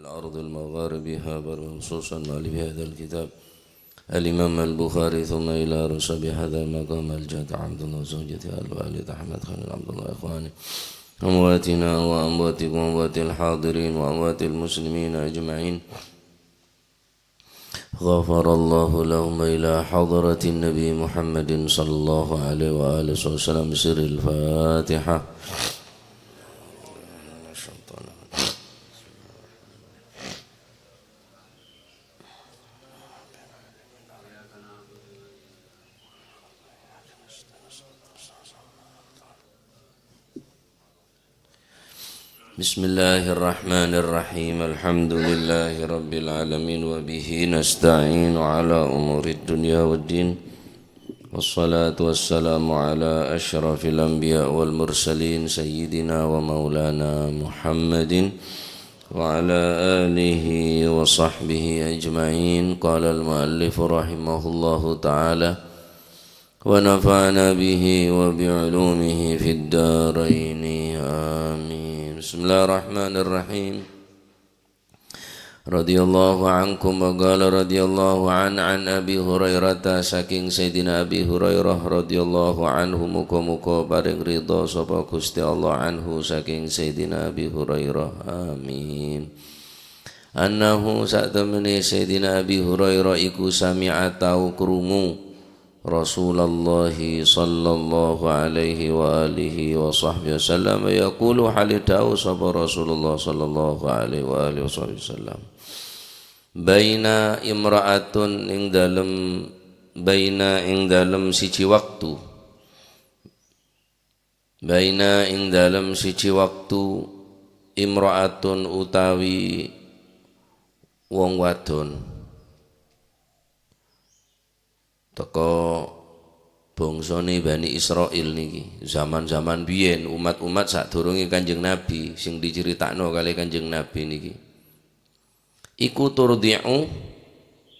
الأرض المغاربها خصوصا مؤلف هذا الكتاب الإمام البخاري ثم إلى رسب هذا المقام الجاد عبد الله زوجته الوالد أحمد خليل عبد الله إخواني أمواتنا وأمواتكم وأموات الحاضرين وأموات المسلمين أجمعين غفر الله لهم إلى حضرة النبي محمد صلى الله عليه وآله وسلم سر الفاتحة. بسم الله الرحمن الرحيم الحمد لله رب العالمين وبه نستعين على أمور الدنيا والدين والصلاة والسلام على أشرف الأنبياء والمرسلين سيدنا ومولانا محمد وعلى آله وصحبه أجمعين. قال المؤلف رحمه الله تعالى ونفعنا به وبعلومه في الدارين آمين. بسم الله الرحمن الرحيم. Radhiyallahu ankum wa qala radhiyallahu an Abi Hurairah saking Sayyidina Abi Hurairah radhiyallahu anhu muga-muga paring ridha sapa Gusti Allah anhu saking Sayyidina Abi Hurairah amin. Annahu satamene Sayyidina Abi Hurairah iku sami'a tau krungu Rasulullah sallallahu alaihi wa alihi wa sahbihi wasallam yaqulu halidau sapa Rasulullah sallallahu alaihi wa alihi wasallam baina imra'atun ing dalem siji waktu baina ing dalem siji waktu imra'atun utawi wong wadon teko bangsane Bani Israil niki zaman-zaman biyen umat-umat sadurunge Kanjeng Nabi sing diceritakno kali Kanjeng Nabi niki iku turdi'u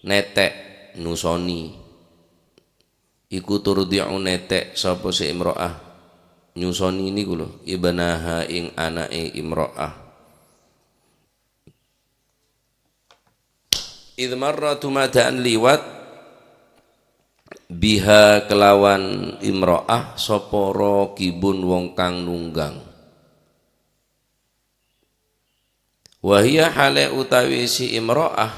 netek nusoni iku turdi'u netek sapa si imro'ah nyusoni niku lho ibnaha ing anake imro'ah idh marratu madaan liwat biha kelawan imro'ah sapa rakibun wong kang nunggang wahia hale utawi si imro'ah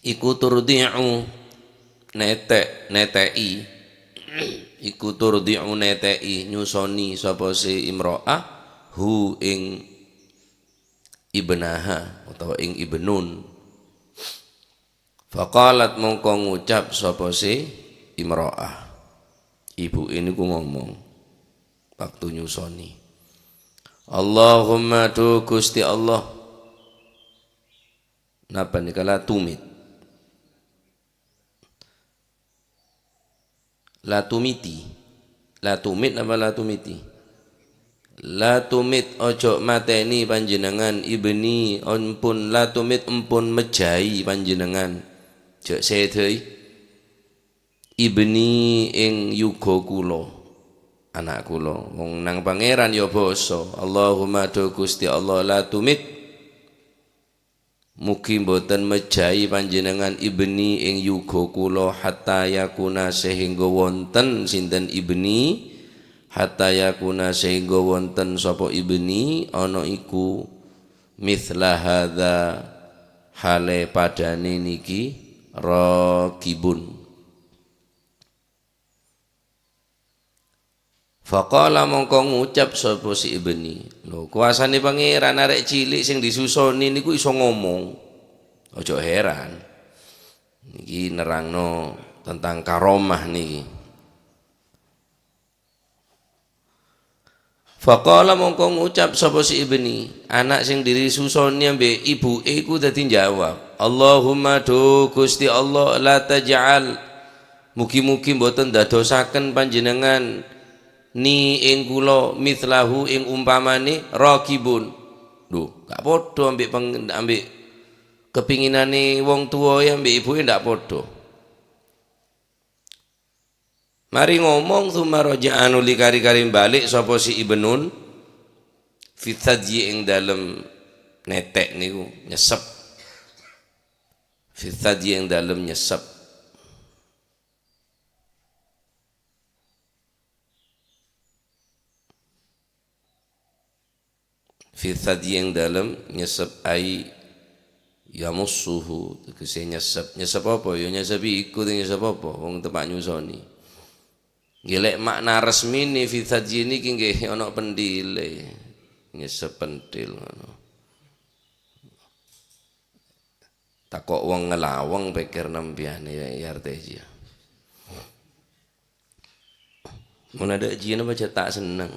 iku turdi'u netei iku turdi'u netei nyusoni sapa si imro'ah hu ing ibnaha utawa ing ibnun. Faqalat mongko ngucap sapa si imro'ah ibu ini ku ngomong waktu nyusoni Allahumma tu Gusti Allah napa nika la tumiti la tumit ojo mateni panjenengan ibni ampun la tumit empun mejahi panjenengan jek sedhei ibni ing yuga kula anak kula wong nang pangeran ya basa Allahumma do Gusti Allah la tumit mugi mboten mejahi panjenengan ibni ing yuga kula hatta yakuna sehingga wonten sinten ibni hatta yakuna sehingga wonten sapa ibni ana iku mithla hadza hale padane niki rakibun. Faqala mongko ngucap sapa si ibni lho kuasane pangeran arek cilik sing disusoni niku iso ngomong ojo heran niki nerangno tentang karomah niki. Faqala mongko ngucap sapa si ibni anak sing disusoni ambek ibuke iku dadi jawab Allahumma do Gusti Allah la taj'al mugi-mugi mboten dadosaken panjenengan ni ing kula mithlahu ing umpamane rakibun. Lho, gak padha ambek kepinginane wong tuwa ambek ibuke ndak padha. Mari ngomong summa raja'anu li kari-kari balik sapa si ibnun fitadji ing dalem netek niku nyesep, fitadji ing dalem nyesep, fitadji ing dalem nyesep ai yamussuhu tegese nyesep. Nyesep apa ya nyesep iku nyesep apa wong tepak nyusoni. Nggih makna resmine fitadji niki nggih ana pendile. Nyesep pentil ngono. Takok wong ngelawang pikir nembiane ya artesia. Mun ada jin apa tak seneng.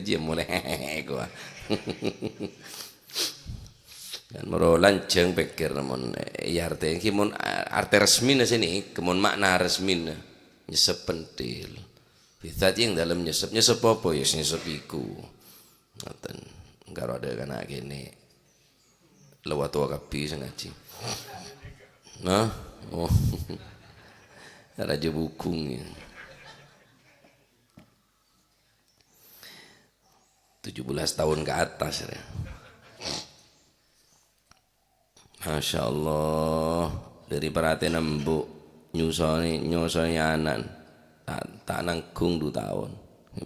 Dia mulai gua. Dan merolan jeng pikir namun ya arte iki mun arte resmine sini kemun makna resmine nyesep pentil. Bisa yang dalam nyesep apa ya nyesep iku. Ngoten. Karo ada kana kene. Lewat tua kapi sing ngaji. Nah, oh. Raja Bukung ya. 17 tahun ke atas ya. Masya Allah dari perhatian embuk nyusoni anak tak nanggung 2 tahun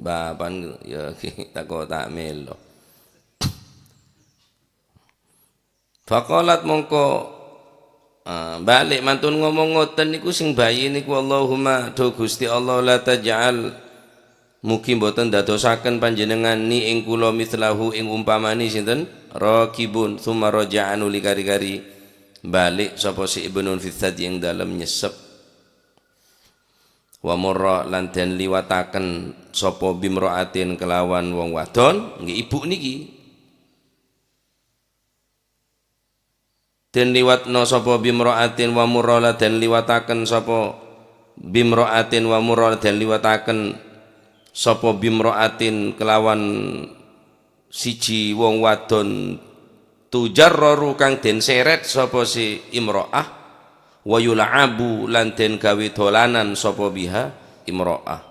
bapan ya tak kok tak melo faqalat mongko balik mantun ngomong ngoten niku sing bayi niku Allahumma do Gusti Allah la taj'al mugi mboten dadosaken panjenengan ni ing kula mislahu ing umpamani sinten raqibun tsumma raja'anu likari-kari balik sapa si ibnun fitsad ing dalem nyesep wa murra lan den liwataken sapa bimraatin kelawan wong wadon nggih ibu niki den liwatna sapa bimraatin wa murra lan den liwataken sapa bimraatin wa murra den liwataken sapa bimraatin kelawan siji wong wadon tujarraru kang den seret sapa si imro'ah wa yul'abu lan den gawe dolanan sapa biha imro'ah.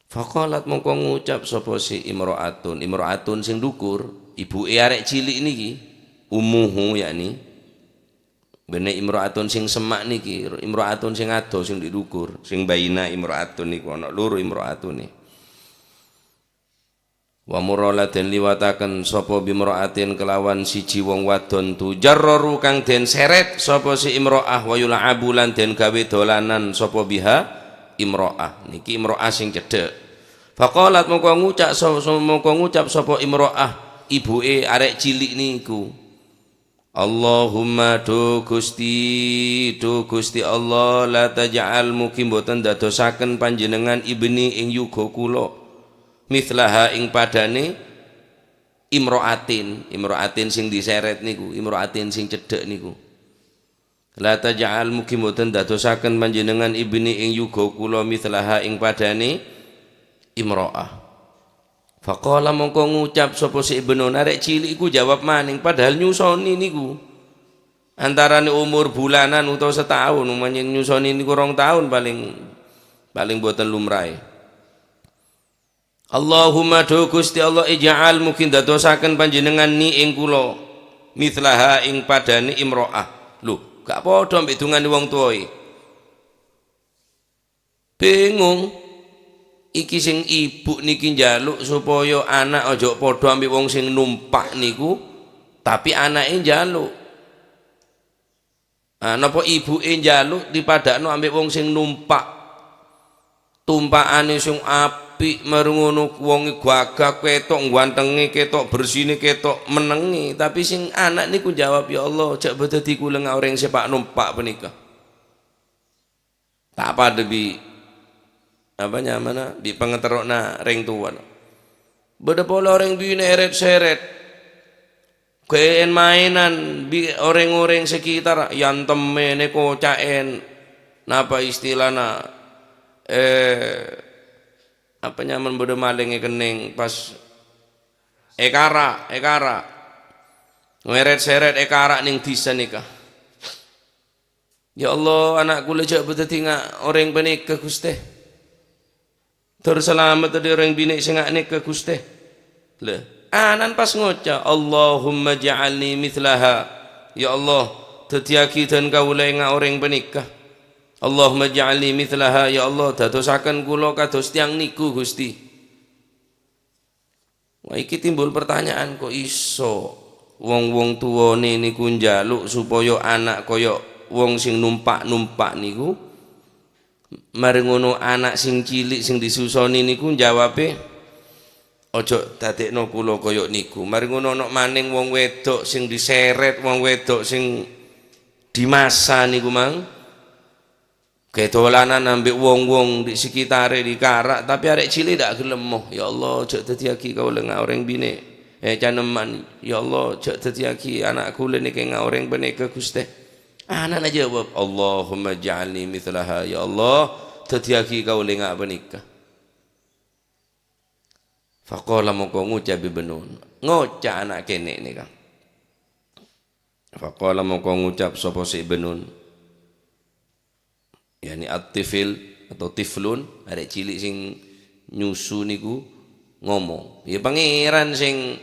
Faqalat mongko ngucap sapa si imro'atun sing dukur ibuke arek cilik niki umuhu yakni bene imro'atun sing semak niki imro'atun sing ado sing didukur sing bayina imro'atun niku ana loro imro'atune. Wa murala den liwataken sapa bimraatin kelawan siji wong wadon tujarraru kang den seret sapa si imro'ah wa yul'abu lan den gawe dolanan sapa biha imro'ah niki imro'ah sing cedhek. Faqalat mongko ngucap sapa imro'ah ibuke arek cilik niku Allahumma do Gusti Allah la taj'al mugi mboten dadosaken panjenengan ibni ing yuga kula mithlaha ing padane imro'atin sing diseret niku imro'atin sing cedhek niku la taj'al mugi mboten dadosaken panjenengan ibni ing yuga kula mithlaha ing padane imro'ah. Faqala mongko ngucap sapa si ibnu arek cilik iku jawab maning padahal nyusoni niku antarane umur bulanan utawa setahun umane nyusoni niku 2 tahun paling mboten lumrahe. Allahumma do Gusti Allah ij'al mungkin dadosaken panjenengan ni ing kula mithlaha ing padane imro'ah. Lho, gak padha mbek dungane wong tuwae. Bingung. Iki sing ibu niki njaluk supaya anak aja padha ambek wong sing numpak niku, tapi anake njaluk. Napa ibuke njaluk dipadakno ambek wong sing numpak. Tumpakane sing apik marungono wong gagah ketok gantenge ketok bersine ketok menengi, tapi sing anak niku jawab ya Allah jak dadi kula orang sepak numpak punika. Tak pada bi apa nyamana di pengeterokna ring tuan. Beda pola orang bine eret seret. Keen mainan bi orang-orang sekitar yang temene kocaen napa istilahna apa nyaman bodo maling kening pas ekara ngeret seret ekara ning disa nikah. Ya Allah anakku lejak betul tinggal orang penikah Gusti terselamat dari orang bini sing ngak nikah Gusti. Lah, anan pas ngoca Allahumma ja'alni mithlaha. Ya Allah, tetiaki dan kaula ngak orang penikah. Allahumma ja'alni mithlaha, ya Allah dadosaken kula kados tiyang niku Gusti. Wah iki timbul pertanyaan, kok iso wong-wong tuwane niku njaluk supaya anak kaya wong sing numpak-numpak niku. Mari ngono anak sing cilik sing disusoni niku jawabe ojo dadekno kula kaya niku. Mari ngono ana maning wong wedok sing diseret, wong wedok sing dimasa niku mang kedolanan ambek wong-wong di sekitare di karak, tapi arek cilik ndak gelem. Ya Allah ojo dadi aki kau lengah orang bine caneman. Ya Allah ojo dadi aki anak kula niki ngoreng bene ke Gusti. Anak jawab Allahumma ja'alni mithlaha, ya Allah tetiaki kau lengak benikah. Faqala moko ngucap benun ngocak anak kene ni kan. Faqala moko ngucap sapa si benun, yani at-tifil atau tiflun, arek cilik sing nyusu niku ngomong, ya pangeran sing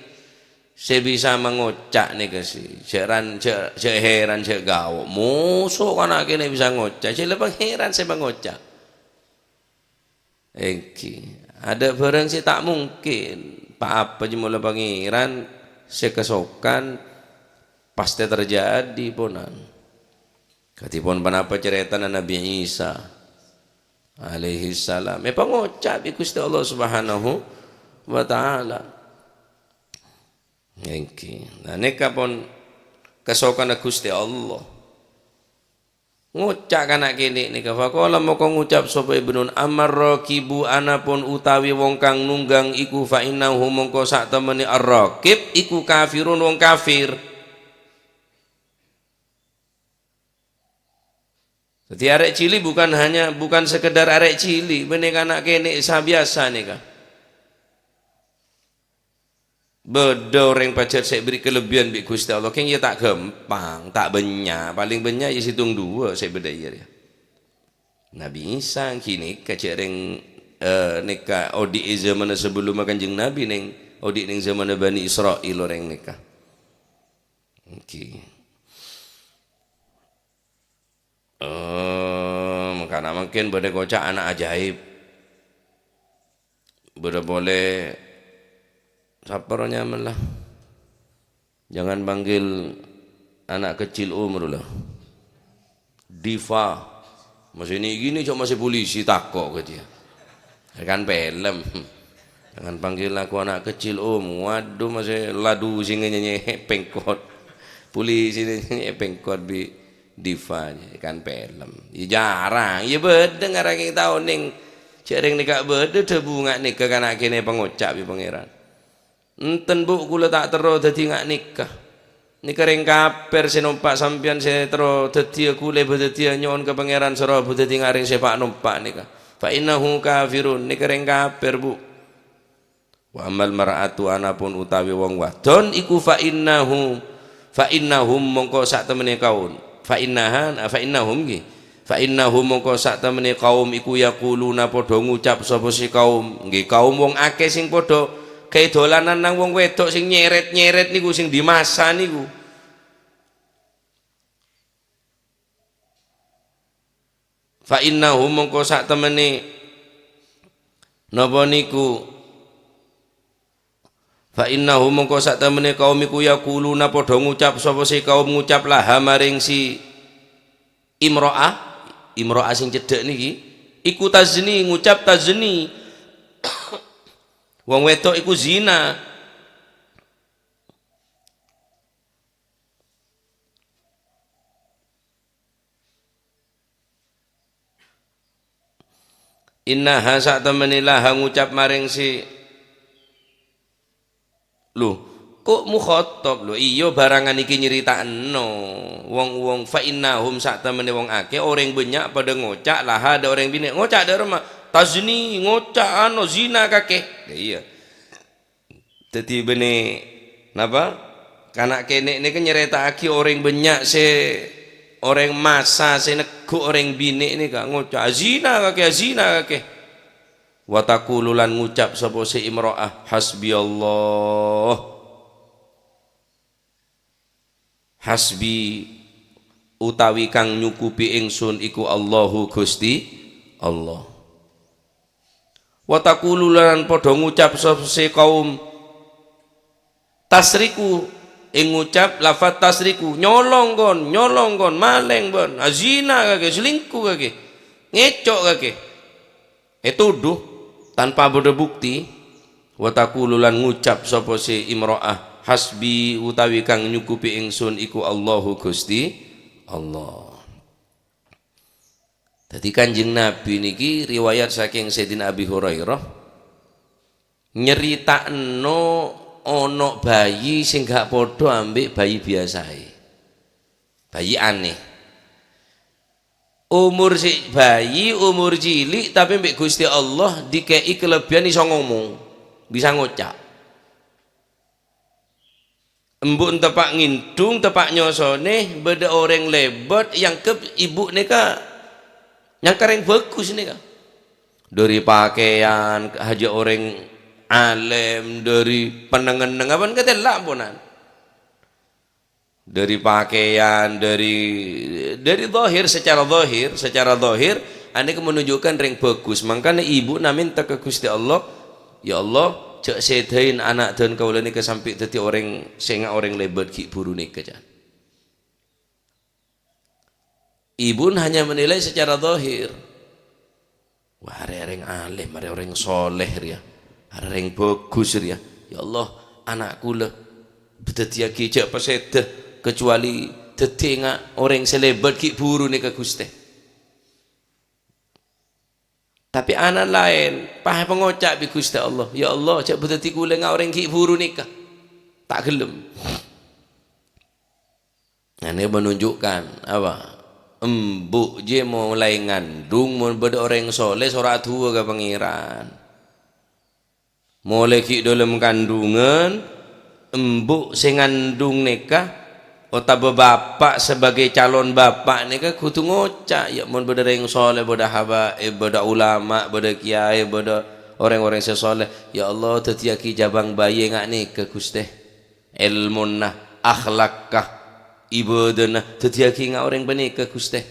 saya bisa mengocak nih kasih, heran saya gawo, musuh anak kene bisa ngocak, saya lebih heran saya mengocak. Ada barang sih tak mungkin, apa aja mulai pangeran, saya kesokan, pasti terjadi ponan. Katipun panapa cerita Nabi Isa, alaihi salam, pengocak Gusti Allah Subhanahu wa Ta'ala. Nah neka pun kesokan Gusti Allah ngucap anak kene nika. Faqala moko ngucap sapa Ibnun Amar raqibu anapun utawi wong kang nunggang iku fa innahu mongko sak temene ar-raqib iku kafirun wong kafir. Jadi arek cilik bukan sekedar arek cilik, benek anak kene biasa nika. Beda orang pacar saya beri kelebihan bi Gusti Allah, keng ya tak gampang, tak banyak, paling banyak ya hitung dua saya berdaya ya. Nabi Isa kini kacereng nikah odi zaman sebelum Kanjeng Nabi neng odi neng zaman Bani Israil orang nikah. Karena mungkin boleh kocak anak ajaib, boleh saparnya malah jangan panggil anak kecil umur lah diva masih ini gini cuma masih polisi takut ke dia kan film. Jangan panggil aku anak kecil waduh masih ladu sing nyanyi pengkot polisi nyanyi pengkot bi diva kan film ya jarang ya bedeng arang kita ning cereng nikah bede bunga nikah anak kene pengocap bi pangeran. Enten bu kula tak tero dadi ngak nikah. Nikah ring kaper senompak sampean se tero dadi kula dadi nyon ke pangeran sira bu dadi ngaring sepak numpak nikah. Fa innahu kafirun nikah ring kaper bu. Wa amal mar'atu anapun utawi wong wadon iku fa innahum mongko sak temene kaum. Fa innahum mongko sak temene kaum iku yaquluna padha ngucap sapa si kaum nggih kaum wong akeh sing padha kayak dolanan nang wong wedok sing nyeret niku sing dimasa niku. Fa innahum mongko sak temene napa niku fa innahum mongko sak temene kaum iku yaquluna padha ngucap sapa si kaum ngucap laha maring si imro'ah sing cedhek niki iku tazni ngucap tazni. Wong wedok iku zina. Innaha sak temenilah ngucap maring si lho kok mukhatab lho iya barangan iki nyeritakno wong fa innahum sak temene wong akeh orang banyak pada ngocak lah ada orang bini ngocak ada rumah tazni ngocak ano zina kakek ya, iya dadi bene napa kanak kene ini kan nyeritake orang banyak se orang masa se nego orang bini ini kak ngocak zina kakek wa taqulu lan ngucap sapa si imro'ah hasbiyallah, hasbi utawi kang nyukupi ingsun iku Allahu Gusti Allah. Wa taqulu lan padha ngucap sapa si kaum tasriku ing ngucap lafat tasriku nyolong kon maleng bon azina kake selingkuh kake ngecok kake tuduh tanpa ada bukti. Wa taqulu lan ngucap sapa si imro'ah hasbi utawi kang nyukupi ingsun iku Allahu Gusti Allah. Dadi Kanjeng Nabi niki riwayat saking Sayyidina Abi Hurairah nyeritakno ana bayi sing gak padha ambek bayi biasae. Bayi aneh. Umur si bayi umur cilik tapi mbek Gusti Allah dikei kelebihan iso ngomong, bisa ngocak. Embuk tepak ngindung, tepak nyosone, beda orang lebot yang ke ibu neka yang kering bagus neka. Dari pakaian, haja orang alim, dari penengen-nengen apa kata lampunan. Dari pakaian, dari zahir secara zahir, ane menunjukkan ring bagus. Makanya ibu namin tak ke Gusti Allah, ya Allah. Cek sedain anak dan kaula nika sampai dadi orang sing orang lebet ki buru nika jan. Ibu hanya menilai secara zahir. Wah, areng alim, areng soleh ya. Areng bagus ya. Ya Allah, anakku le dadi ki cek pesede kecuali dadi orang selebet ki buru nika Gusti. Tapi anak lain paham pengocak bi Gusti Allah. Ya Allah, cak beteti kula orang ki buru nikah. Tak gelem. Nah, ini menunjukkan apa? Embuk je mulai ngandung mun beda orang soleh ora tua ke pangeran. Mulai ki dalam kandungan embuk sing ngandung nikah otaba bapak sebagai calon bapak ni kan kudu ngocak ya mun beda yang soleh beda habaib beda ulama beda kiai beda orang-orang sesoleh ya Allah tetiaki jabang bayi ngak ni ke Gusti ilmunna akhlakkah ibadana tetiaki ngak orang bani ke Gusti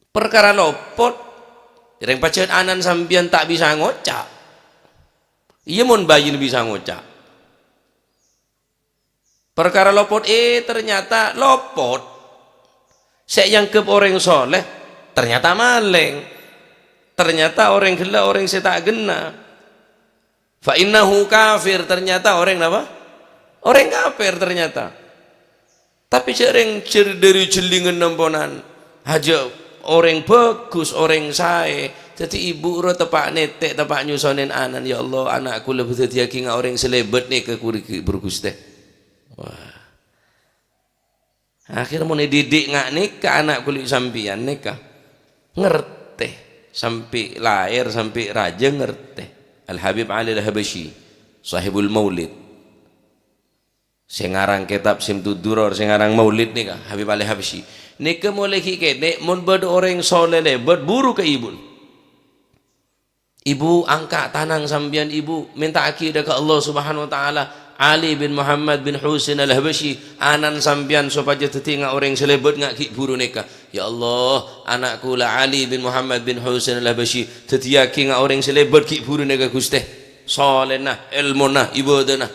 perkara lopot yang pancen anan sambian tak bisa ngocak iya mun bayi bisa ngocak perkara lopot ternyata lopot saya yang ke orang soleh ternyata maleng ternyata orang gila orang saya tak gena fa innahu kafir ternyata orang apa orang kafir ternyata tapi sering dari jelingan nemponan aja orang bagus orang saya jadi ibu ro tepak netek tepak nyusonin anan ya Allah anakku lebih dadi ki orang selebet nih ke bergus teh. Wah. Akhir mau didik ngak nikah anak kulit sampian nikah ngerti sampai lahir sampai raja ngerti. Al Habib Ali Al Habasyi sahibul maulid sengarang kitab Simtud Duror sengarang maulid nikah Habib Ali Habasyi nikah mulai kene mun bad orang soleh lebat buru ke ibu angkat tanang sambian ibu minta akidah ke Allah Subhanahu wa taala Ali bin Muhammad bin Husain Al-Habasyi anan sambian supaya tetinga orang selebet ngak ki buru nikah ya Allah anakku la Ali bin Muhammad bin Husain Al-Habasyi tetiaki ngak orang selebet ki buru nikah Gusti solena ilmuna ibadana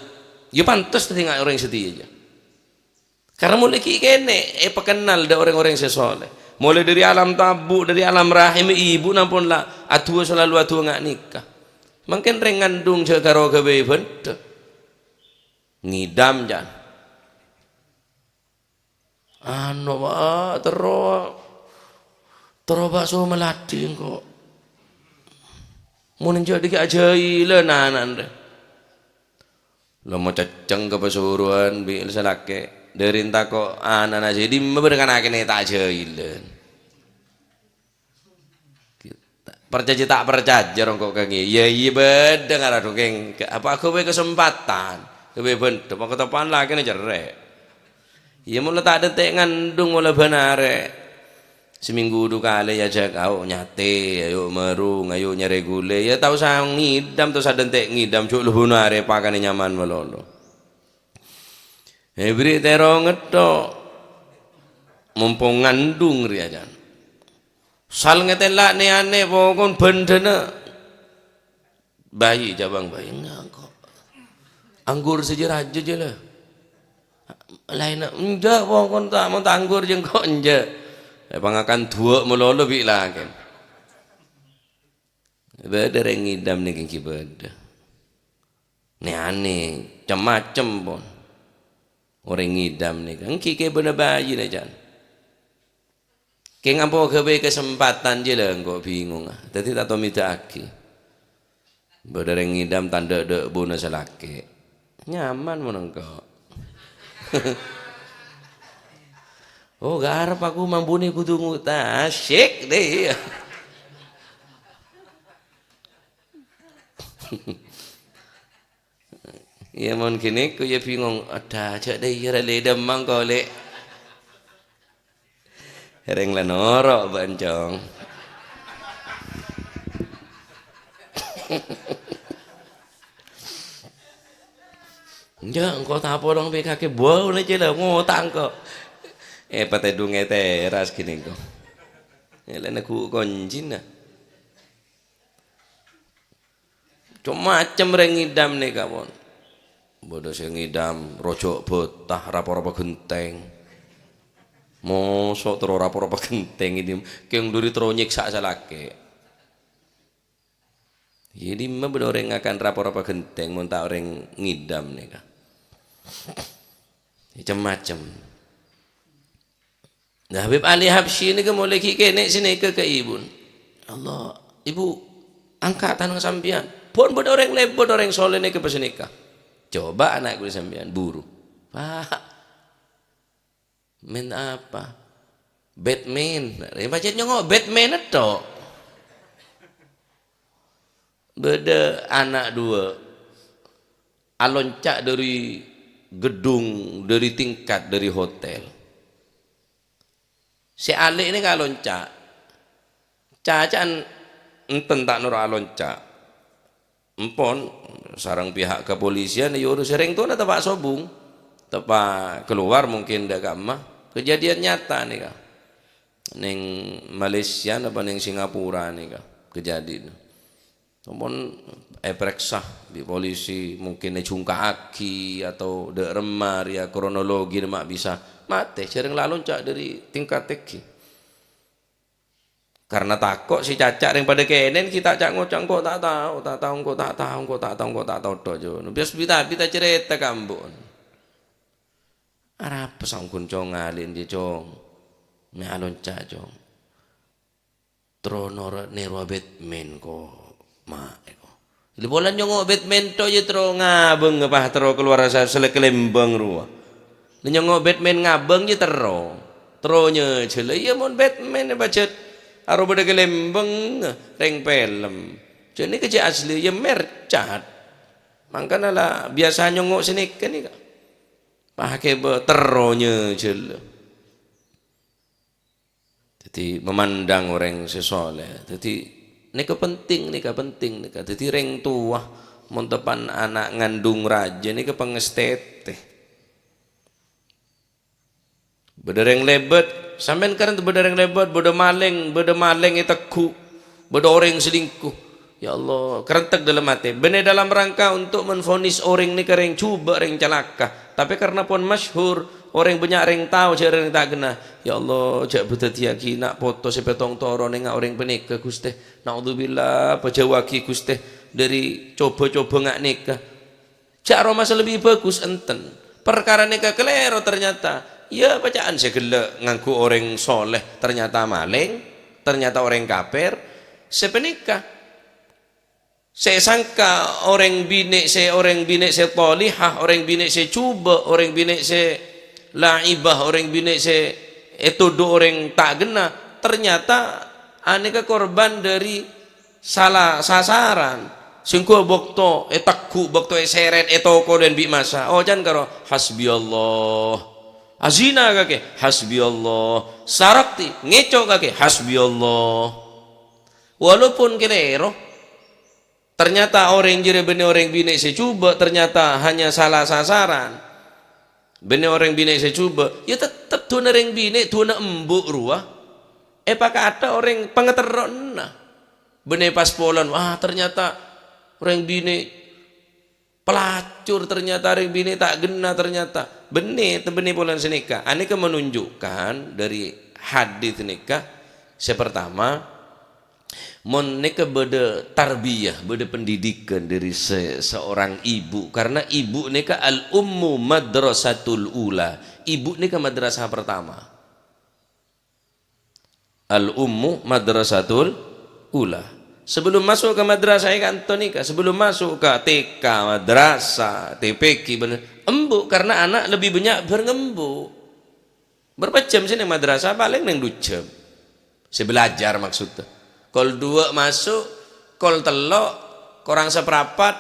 ya pantas tetinga orang setia aja karena mulai ki kene pekenal da orang-orang sesoleh mulai dari alam tabu dari alam rahim ibu nampun lah atua selalu atua ngak nikah makin rengandung karo gawe benda ngidam jan anu pak terus bakso melati kok mau jadi ke ajailan anan deh lo mau caceng ke pasuruan bil selake dari entah kok anan aja di memberikan akhirnya tak ajailan percaya tak percaya orang kok kangen ya iya beda nggak ada keng apa aku kesempatan kebeben tempat ketepan lagi nih cerai. Iya mulai tak ada ngandung mulai benar. seminggu 2 kali ya jak kau nyate ayo merung ayo nyare gule ya tahu sang ngidam tuh sadentek ngidam cuk luhuna are pakane nyaman melolo hebri tero ngedok mumpung ngandung ri ajan sal ngetelak ne ane pokon bendena bayi jabang bayi enggak kok anggur sejarah aja je lah lain enggak pokon tak mau anggur jeung kok enggak pangakan dua melolo bi lah kan beda yang ngidam nih kengki beda nih aneh macam-macam pun orang ngidam nih kan kiki bener bayi lah jan keng ampo kebe kesempatan je lah kok bingung ah tadi tak tahu minta aki beda yang ngidam tanda dek bonus laki nyaman menengkok oh garap aku mampu nih kudu nguta asyik deh ya mon kini ku ya bingung ada aja deh ya le demang kau le hereng lah norok bancong enggak engkau tak apa dong BKK bau aja lah ngutang kok patai dungai teras gini kok lain aku konjin nah cuma macam reng ngidam nih kawan bodoh saya ngidam rojok betah rapor-rapor genteng mosok terus rapor-rapor genteng ini keong duri terus nyiksa salake jadi mah bodoh orang akan rapor-rapor genteng mau tak orang ngidam nih kak macam-macam. Nah, Habib Ali Habsyi ini mulai kene sini ke ibu. Allah, ibu angkat tangan sampean. Pun bodoh orang lebot orang soleh ini ke pesenika. Coba anakku sampean buru. Pak, main apa? Batman. Macam nyongok Batman itu. Beda anak 2. Aloncak dari gedung, dari tingkat, dari hotel. Si Ali ini kalau loncat cacaan enten tak nur loncat empon sarang pihak kepolisian yuru sering tuh nata pak sobung tepak keluar mungkin dah mah kejadian nyata nih kak neng Malaysia apa neng Singapura nih kak kejadian empon pereksah di polisi mungkin cungka aki atau de remar ya kronologi mak bisa mati sering lalu cak dari tingkat teki karena takut si cacak yang pada kenen kita cak ngocang kok tak tahu dojo bias kita cerita kambon arah pesang kuncong ngalin di cong me alon cak cong tronor nerwa Batman ko mak libolan nyong Batman to je tro ngabeng apa tro keluar sa selekembang ruah nyong Batman ngabeng je tronya cele iya mon Batman bacet aro beda kelembang reng film jadi kerja asli ya mercat makanya lah biasa nyong sini kan nih pakai teronya cele jadi memandang orang sesoleh jadi nika penting jadi reng tua montepan anak ngandung raja nika pengestete bedereng lebet sampean kan bedereng lebet beda maling iteku beda orang selingkuh ya Allah kerentek dalam hati bener dalam rangka untuk menvonis orang nika reng coba reng celaka tapi karena pun masyhur orang banyak reng tahu cek reng tak kena ya Allah cek betul tiaki nak foto sepetong toro nengak orang penikah Gusti naudzubillah pejawaki Gusti dari coba-coba ngak nikah cak masa lebih bagus enten perkara nikah kelero ternyata ya bacaan segala ngangku orang soleh ternyata maling ternyata orang kafir sepenikah saya sangka orang bini saya tolihah orang bini saya coba orang bini saya laibah orang bini se itu do orang tak gena ternyata aneka korban dari salah sasaran singko bokto etakku bokto seret etoko dan bi masa oh jangan karo hasbi Allah Azina kake hasbi Allah, sarakti ngeco kake hasbi Allah. Walaupun kelero, ternyata orang jere bene orang bine saya coba, ternyata hanya salah sasaran. Bene orang bine saya coba, ya tetap tuh orang bine tuh na embuk ruah. Pakai ada orang pengeteron nah. Bene pas polan, wah ternyata orang bine pelacur, ternyata orang bine tak gena, ternyata bene polan senika. Aneka menunjukkan dari hadis nikah sepertama neka beda tarbiyah, beda pendidikan dari seorang ibu, karena ibu neka al ummu madrasatul ula, ibu neka madrasah pertama. Al ummu madrasatul ula. Sebelum masuk ke madrasah kan tonika, sebelum masuk ke TK, madrasah, TPQ bener embuk, karena anak lebih banyak berengembuk. Berapa jam sih neng madrasah? Paling neng 2 jam. Saya belajar maksudnya. Kol 2 masuk, kol telok kurang seperempat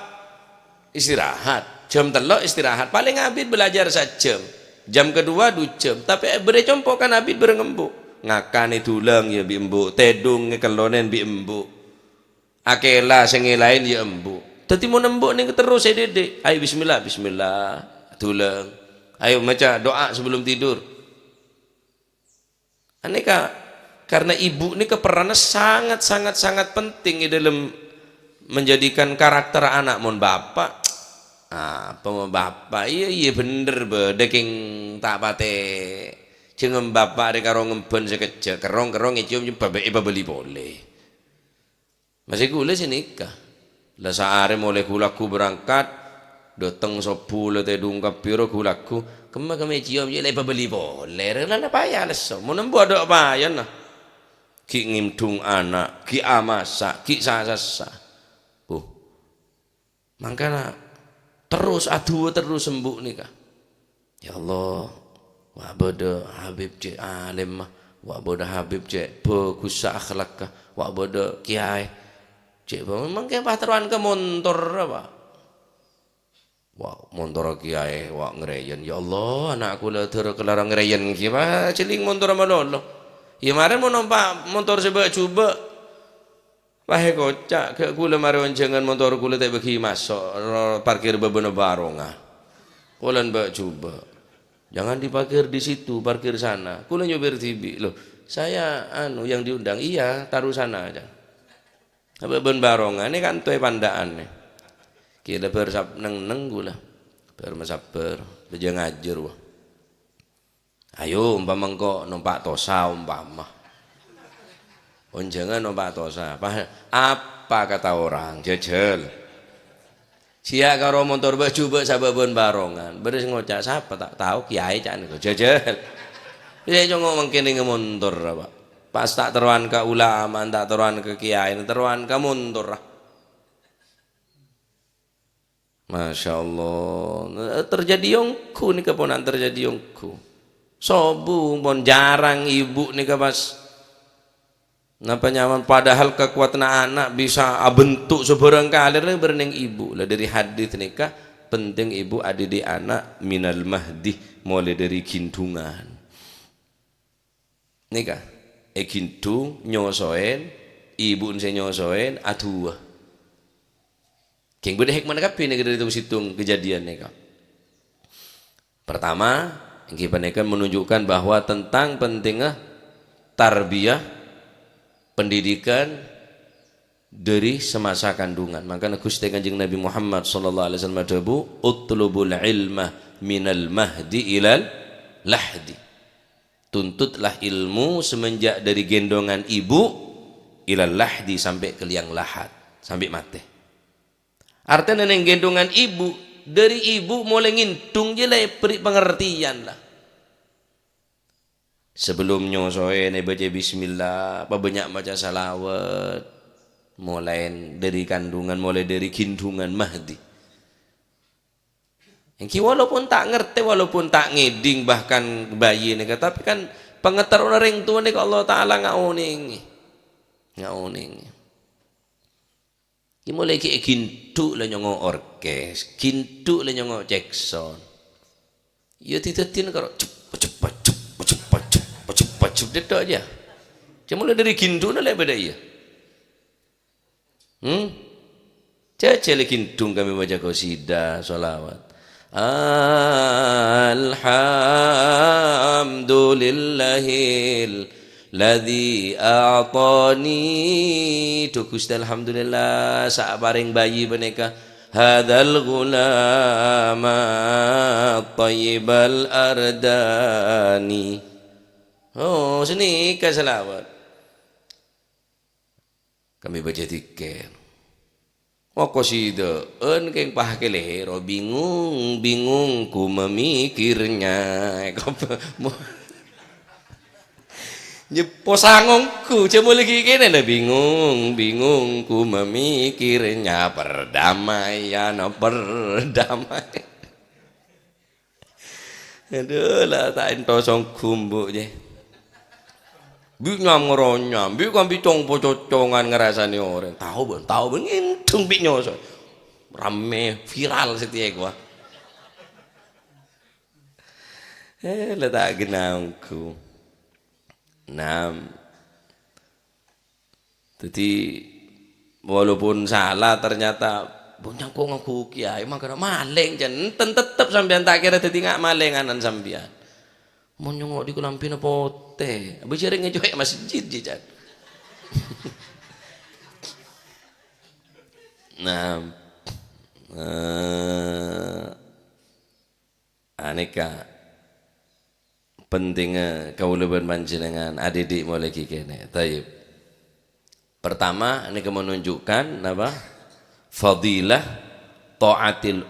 istirahat. Jam telok istirahat. Paling Abid belajar 1 jam. Jam kedua 2 jam. Tapi beri compok kan Abid berengembuk. Ngakane tulang ya bi embuk, tedung ngekelonen bi embuk, akela sengelain ya embuk. Tadi mau nembuk nih terus saya dedek. Ayo bismillah, bismillah, tulang. Ayo baca doa sebelum tidur. Aneka karena ibu ini perannya sangat penting di dalam menjadikan karakter anak. Mon bapak, apa mau bapak? Iya bener bedeking tak pate. Jangan bapak ada karo ngemben sekejap kerong ngecium bapak beli boleh. Masih kule sih nikah. Lah saare mulai kulaku berangkat, datang 10 tedung kapiro kulaku, kema cium je lepa beli boleh. Lah payah leso. Mun nembu ada payah nah. Ki ngimtung anak, ki amasa, ki sasa. Mangkana terus adu terus sembuh nikah. Ya Allah. Wah bodoh Habib cek alim mah, wah bodoh Habib cek bagus akhlak, wah bodoh kiai cek memang kayak pateran ke montor apa, wah montor kiai wah ngerayan. Ya Allah anakku lah terkelarang ngerayan kiai celing montor sama lolo. Ya kemarin mau nampak motor coba pahe kocak ke kula marion jangan motor kula tak bagi masuk parkir beberapa barongan kulan bak coba. Jangan diparkir di situ, parkir sana. Kula nyopir tibi loh. Saya yang diundang, iya taruh sana aja. Apa ben barongan ini kan tuh pandaan nih. Kita bersab neng gula, bermasaber, beja ngajar wah. Ayo umpama engkau numpak tosa umpama. Jangan numpak tosa. Apa kata orang? Jajal. Sia karo motor baju sababon barongan beres ngocak siapa tak tahu kiai cak niku jajal. Dia cuma mengkene ngemontor apa. Pas tak teruan ke ulama, tak teruan ke kiai, teruan ke montor. Masya Allah. Terjadi yongku nih keponan terjadi yongku. Sobu pun jarang ibu nih pas. Napa nyaman padahal kekuatan anak bisa bentuk sebarang kali bereneng ibu lah dari hadis nikah penting ibu ada di anak minal mahdi mulai dari kintungan nikah kintung nyosoen ibu saya nyosoen aduh keng beda hikmah kapi nih dari itu situng kejadian nikah pertama yang menunjukkan bahwa tentang pentingnya tarbiyah pendidikan dari semasa kandungan. Maka Gusti Kanjeng Nabi Muhammad sallallahu alaihi wasallam dawu utlubul ilma minal mahdi ilal lahdi. Tuntutlah ilmu semenjak dari gendongan ibu ilal lahdi sampai ke liang lahat, sampai mati. Artinya neng gendongan ibu, dari ibu mulai ngintung je lah beri pengertian lah. Sebelum nyosoe baca bismillah, apa banyak baca salawat, mulai dari kandungan, mulai dari kandungan mahdi. Yang walaupun tak ngerti, walaupun tak ngeding bahkan bayi nih, tapi kan pengetahuan orang tua nih Allah Taala ngauning. Ki mulai ki kintu lah nyongo orkes, kintu lah nyongo Jackson. Ya ditetin karo Pacep detok aja. Cuma dari gindu nak beda iya. Caca gintung kami baca qasidah salawat. Alhamdulillahil ladzi a'tani tu Gusti alhamdulillah sak paring bayi beneka hadzal ghulama thayyibal ardani. Oh sini ke selawat kami baca tiket oh qasidah en keng pah kelero bingung ku memikirnya posangongku cuma lagi kene lah bingung ku memikirnya perdamaian aduh lah tak entosong kumbuk je bi nyam ngeronyam bi kan bi cocongan ngerasani orang tahu ben ngintung bi nyoso rame viral setiap gua lah tak genangku jadi walaupun salah ternyata bunyang kok ngaku kiai makanya maling jan tetep sampean tak kira dadi ngak malinganan sampean mau nyongok di kulampina pote abis jare ngejoek masjid jan aneka pentingnya kaula panjenengan adik-adik mulai kene. Taib. Pertama ini menunjukkan apa? Fadilah taatil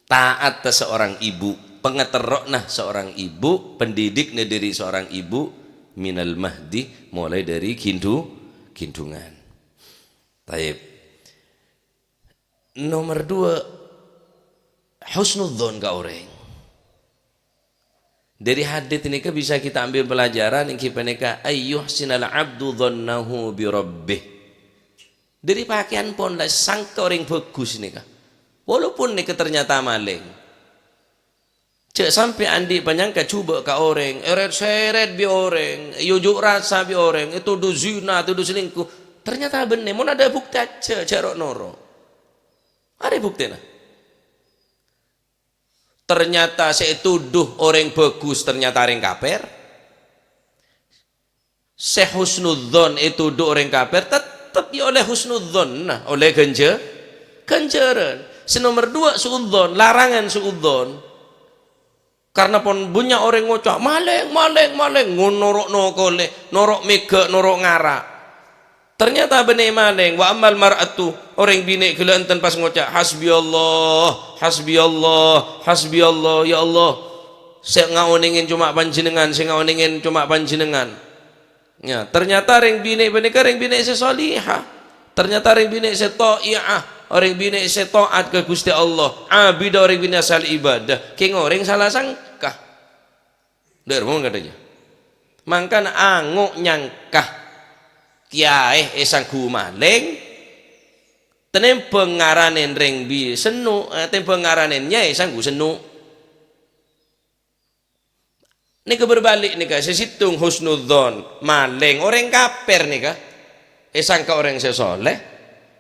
taat seorang ibu, pengeterokna seorang ibu, pendidik dari seorang ibu minal mahdi mulai dari kindungan. Taib. Nomor 2 husnudzon ka orang. Dari hadits ini bisa kita ambil pelajaran yang kita neka ayyuhsinal abdu dhannahu bi rabbih. Dari pakaian pun lah sangka orang bagus nika. Walaupun nika ternyata maling. Cek sampai andi panyangka coba ka orang, eret-seret bi orang, yujuk rasa bi orang, itu do zina, itu do selingkuh. Ternyata benar, mun ada bukti aja jarok noro. Ada bukti nah. Ternyata saya tuduh orang bagus ternyata orang kafir. Saya husnudzon itu tuduh orang kafir tetap ya oleh husnudzon nah oleh ganjaran. Senomor 2 suudzon larangan suudzon. Karena pun punya orang ngocok maling ngonorok nokole norok mega norok ngarak. Ternyata benih maling wa amal mar'atu orang bini kelantan pas ngocak hasbi Allah ya Allah saya ngaoningin cuma panjenengan ya ternyata orang bini sesolihah ternyata orang bini seto'i'ah orang bini seto'at ke Gusti Allah abidah orang bini asal ibadah keng orang salah sangkah dari mana katanya mangkan anguk nyangkah kiai esang maling tenem pengaranen reng bi senu tenem pengaranen nyai esang senu nika berbalik nika sesitung husnudzon maling orang kafir nika esang ka orang sesoleh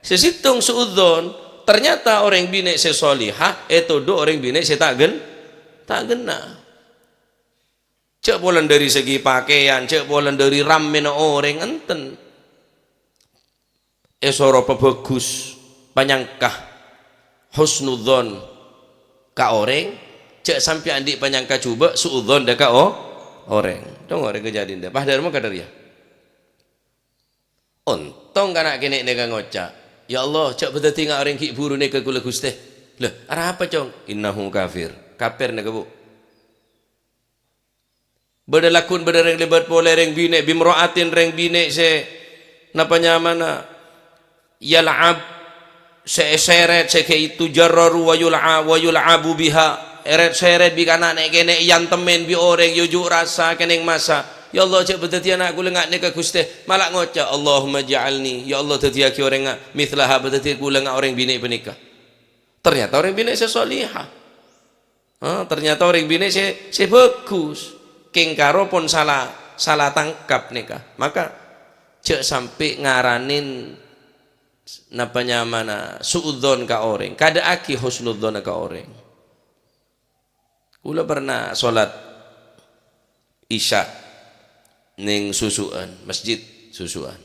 sesitung suudzon ternyata orang bini sesolihah itu do orang bini tak gena cek bolan dari segi pakaian cek bolan dari ramen orang enten esoro bagus panyangkah husnudzon ka orang cek sampai andik panyangka coba suudzon dah ka orang dong orang kejadian dah padahal mah kadar ya untung kana kene neka ngocak ya Allah cek betul tinggal orang ki buru neka kula Gusti lah arah apa cong innahu kafir neka bu bedalakun bedareng lebat pole reng bine bimroatin reng bine se napa nyamana yal'ab seret seke itu jarraru wa yul'abu biha eret-seret bi kana nek kene yantemen bi orang yujuk rasa keneng masa ya Allah cek beteti anak kula ngak nek Gusti malak ngoca Allahumma ja'alni ya Allah dadi aki orang ngak mithlaha beteti kula ngak orang bini penikah ternyata orang bini sesolihah Ternyata orang bini saya bagus. King karo pun salah tangkap nikah. Maka cek sampai ngaranin napanya mana suudzon ka orang. Kada aki husnudzon ka orang. Kula pernah sholat isya ning susuan masjid susuan.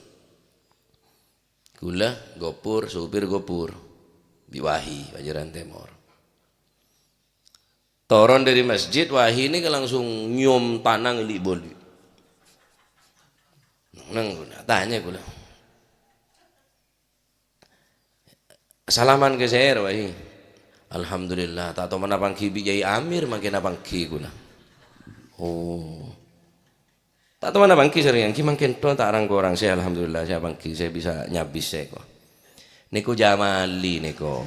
Kula gopur supir gopur biwahi Pajajaran Timur. Toron dari masjid wahi ini langsung nyium tanah ngelik boli. Nang tanya kula. Salaman ke saya wahi. Alhamdulillah tak tahu mana pangki Yai Amir makin apa pangki kula. Oh. Tak tahu mana pangki sering ki makin to tak orang orang saya alhamdulillah saya pangki saya bisa nyabis saya kok. Niku Jamali niku.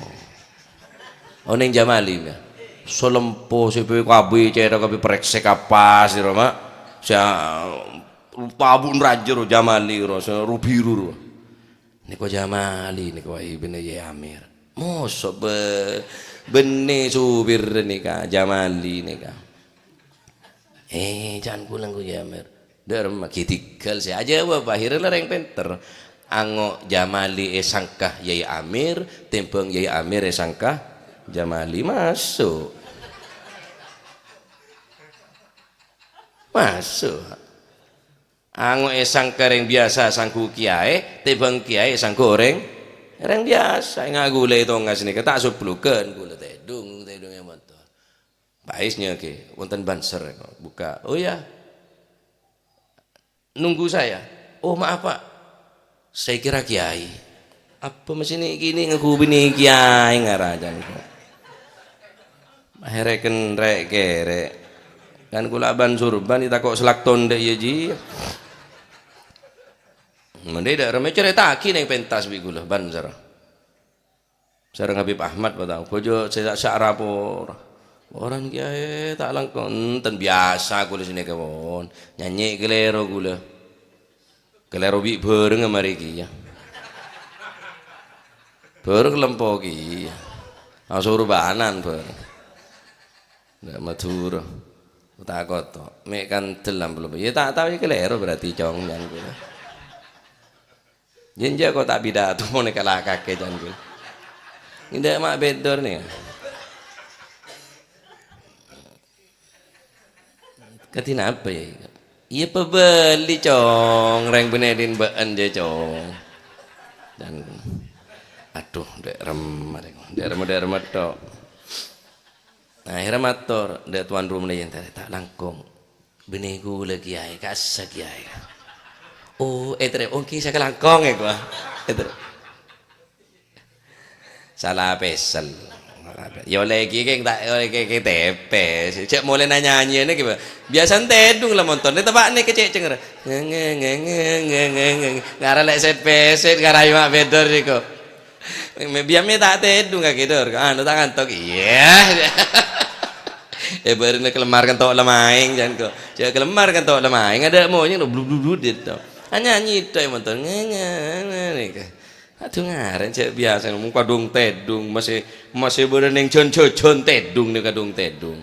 Oh ning Jamali ya. Solempo sepe kabeh cera kabeh preksek apa sira mak saya pabun rajero Jamali ro rubiru niku Jamali niku ibne Yai Amir mosok bene supir nika Jamali nika jangan pulang ku Yai Amir derma kitikal saya aja wa akhirnya reng penter ango Jamali sangkah Yai Amir tempeng Yai Amir sangkah Jamali masuk ango esang kereng biasa sangku kiai tebang kiai sangku orang biasa ngagulai tongas nih tak suplukan gula tedung yang motor baisnya ke wonten banser buka oh ya nunggu saya oh maaf pak saya kira kiai apa mesin gini ngekubini kiai ngarajan akhirnya rek kere kan kula ban surban kita kok selak tonde ya ji mende dak rame cerita aki ning pentas bi kula ban sareng Habib Ahmad patang bojo sak rapor orang kiai tak langkon enten biasa kula sini kawon nyanyi kelero kula kelero bi bareng mari ya bareng lempo ki asurbanan bareng ndak matur tak koto mek kan dalam belum ya tak tahu kelero berarti cong jan kula jenja kok tak pidato mau nek kalah kakek jan kula ndak mak bedor nih katina apa ya iya pebeli cong reng benedin been je cong dan aduh dek remet tok. Nah, akhirnya matur, dek tuan rumah yang tak langkong, beniku lagi kiai, kasih kiai. Oh, oke saya kelangkong ya gua. Salah pesel. Ya lagi kayak tak kayak tepes. Cek mulai nanya nyanyi ini gimana? Biasa tedung lah motor. Ini tebak nih kecek cenger. Ngara lek set peset ngara mak bedor nih kok. Biar tak tedung kaki dor. Anu tak kantok. Iya. Baru nak kelemar kan tok lemaing jangan kok. Jangan kelemar kan tok lemaing ada maunya blub blub dit tok. Nyanyi tok motor. Aduh ngaren cek biasa muka dong tedung masih bereneng jon tedung nih kadung tedung.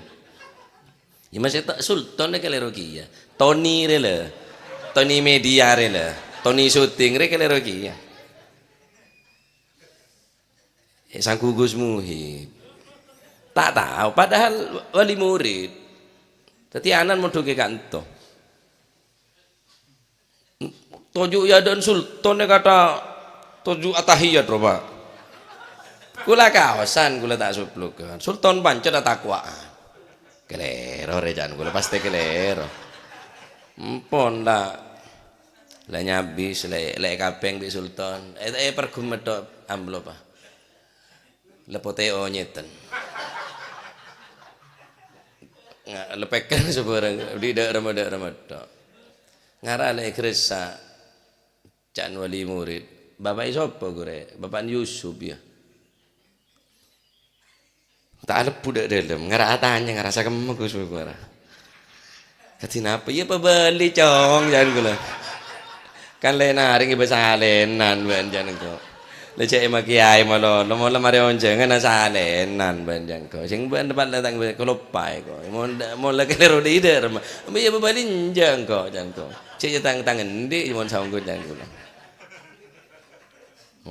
Ya masih tak sultan nih kelero kia. Tony rela, Tony media rela, Tony syuting rela kelero kia. Sang Gus Muhib. Tak tahu padahal wali murid. Tadi anan mau ke kantor. Toju ya dan sultan kata toju atahiyat roba. Kula kawasan kula tak suplukan. Sultan pancen takwaan. Kelero rejan kula pasti kelero. Empon lah. Lah nyabis lek kapeng di sultan. Pergumet tok amplop ah. Lepoteo nyeten. Nggak lepekan sebarang di daerah tok. Ngara lek keresa can wali murid. Bapak sapa gore? Bapak Yusuf ya. Tak lepu dak dalam. Ngara tanya ngerasa kemeng Gus ngara. Katina apa? Ya pebeli cong jangan gula. Kan lain hari ngebesalenan ban jangan kok. Lecek emak kiai malah malah mari onjengan asalenan banjang ko. Sing ban depan datang kelopai ko. Mau lagi lero dider. Mbak ya balinjang ko jangko. Cek tangan endi mon saungku jangko.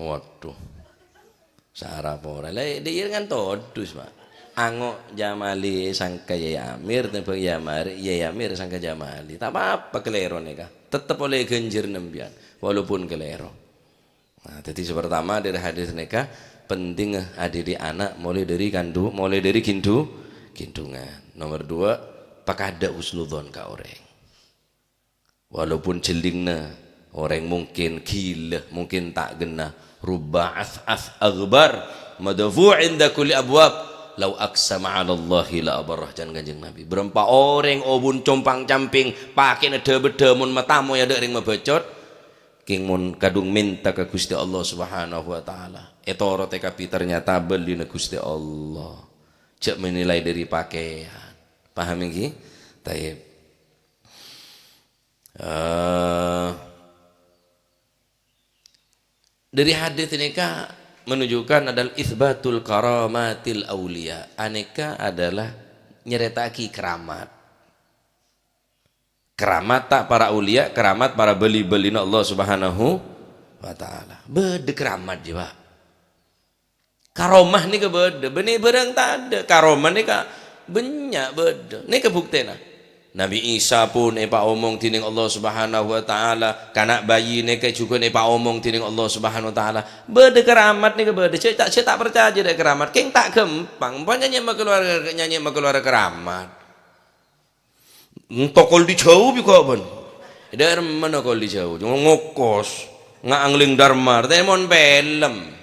Waduh. Sarap ora. Lah dia kan todus, Pak. Angok Jamali sangka Yaya Amir tembang Yaya Amir sangka Jamali. Tak apa-apa kelero nika. Tetap oleh genjir nembian walaupun kelero. Nah, jadi pertama dari hadis nikah penting adiri anak mulai dari kindungan. Nomor 2, pakada usnudon ka orang. Walaupun jelingna orang mungkin gila, mungkin tak genah. Rubba as'as aghbar madfu' inda kulli abwab law aqsama 'ala Allahi la abarrah jan Kanjeng Nabi. Berempat orang obun compang camping pakai neda-beda mun matamu ya dek ring mebecot. King mun kadung minta ke Gusti Allah Subhanahu wa taala. Etoro tekapi ternyata beli na Gusti Allah. Cek menilai dari pakaian. Paham iki? Taib. Dari hadis ini menunjukkan adalah isbatul karamatil aulia. Aneka adalah nyeretaki keramat. Keramat tak para ulia, keramat para beli-belina Allah Subhanahu wa taala. Bede keramat je, Pak. Karomah ni ke bede, benih berang tak ada. Karomah ni ka banyak bede. Ni kebuktena. Nabi Isa pun pak omong tining Allah Subhanahu wa taala, kanak bayi ni ke juga pak omong tining Allah Subhanahu wa taala. Bede keramat ni ke bede. Saya tak percaya dek keramat. Keng tak gampang. Pan nyanyi keluar keramat. Tokol di jauh bi kapan? Dari mana kol di jauh? Cuma ngokos, ngangling dharma, temon film.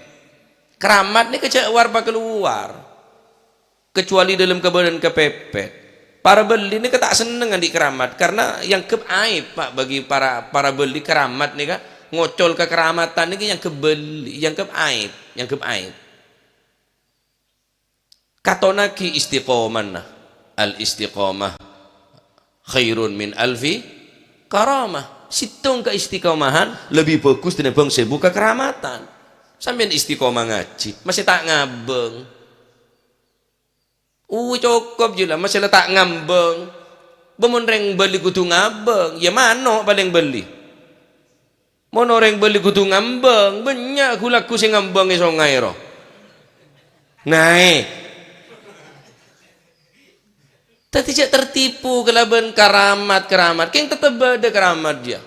Keramat ni kecewar pak keluar. Kecuali dalam kebadan kepepet. Para beli ni tak seneng di keramat karena yang keaib Pak bagi para beli keramat ni kan ngocol ke keramatan ni yang kebeli, yang keaib. Katonaki istiqomah, al istiqomah khairun min alfi karamah. Situng keistiqomahan lebih bagus daripada sebu kekeramatan. Sampeyan istiqomah ngaji masih tak ngabeng. Cukup je lah masih tak ngambeng. Bemun reng beli kudu ngabeng. Ya mana paling beli? Mana reng beli kudu ngambeng? Banyak kulaku sing ngambeng iso ngairo. Naik. Tidak tertipu kelaban keramat. Keng tetap ada keramat dia.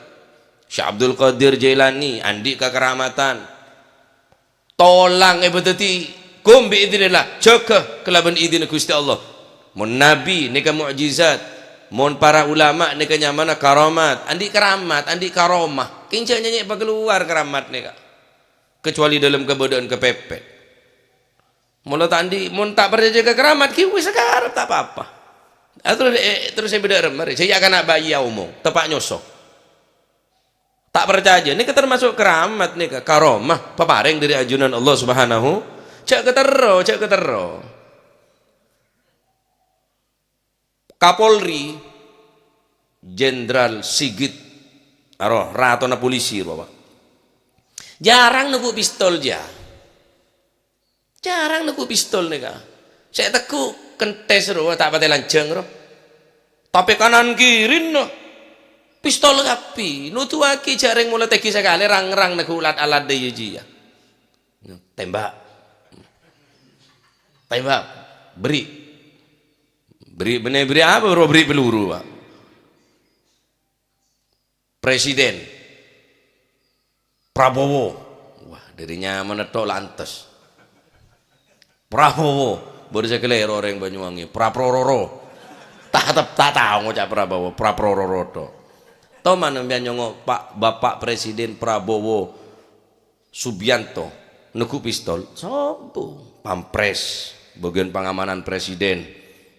Syekh Abdul Qadir Jailani andi ke keramatan. Tolang beteti kum bi idznillah jaga kelaban idin Gusti Allah. Mun nabi nika mukjizat, mun para ulama nika nyamana karamat, andi keramat, andi karomah. Keng nyanyi apa keluar keramat nika. Kecuali dalam kebodohan kepepet. Mula tadi mun tak percaya ke keramat ki wis sekarang tak apa-apa. Terus saya beda mari saya akan nak bayi umum tepak nyosok tak percaya ini termasuk keramat nih karomah peparing dari ajunan Allah Subhanahu cek ketero Kapolri Jenderal Sigit ratona polisi Bapak jarang nuku pistol nih saya teku kentes roh tak pati lanceng roh tapi kanan kiri no pistol kapi nutu aki jareng mulai teki sekali rang-rang nak ulat alat daya ji ya tembak beri apa bro beri peluru Pak Presiden Prabowo wah dirinya menetok lantas Prabowo baru saya kelero orang Banyuwangi Praprororo tak tahu ngocak Prabowo Praprororo to mana nyongok Bapak Presiden Prabowo Subianto nuku pistol sopo pampres bagian pengamanan presiden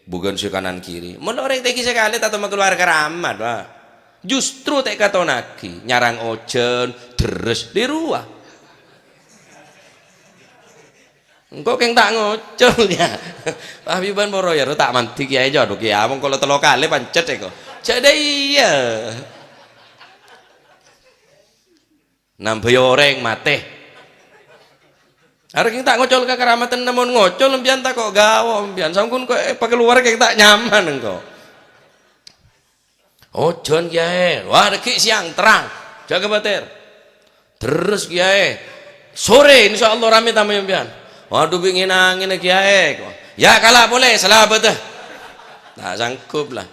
bukan si kanan kiri mun orang teki sekali tak mau keluar keramat Pak justru tek katonaki nyarang ojen deres di ruah engkau keng tak ngocol ya Habiban Boroyer tak mantik ya jodoh ya mong kalau telo kali pancet eko jadi iya nambah orang mate Arek kita ngocol ke keramatan namun ngocol mbian tak kok gawo mbian sangkun kok pakeluar kayak tak nyaman engko. Ojon kiai, wah deki siang terang, jaga bater. Terus kiai, sore insyaallah rame tamu mbian. Waduh pingin angin kiai. Ya kalah boleh, salah betul. Tak sanggup lah.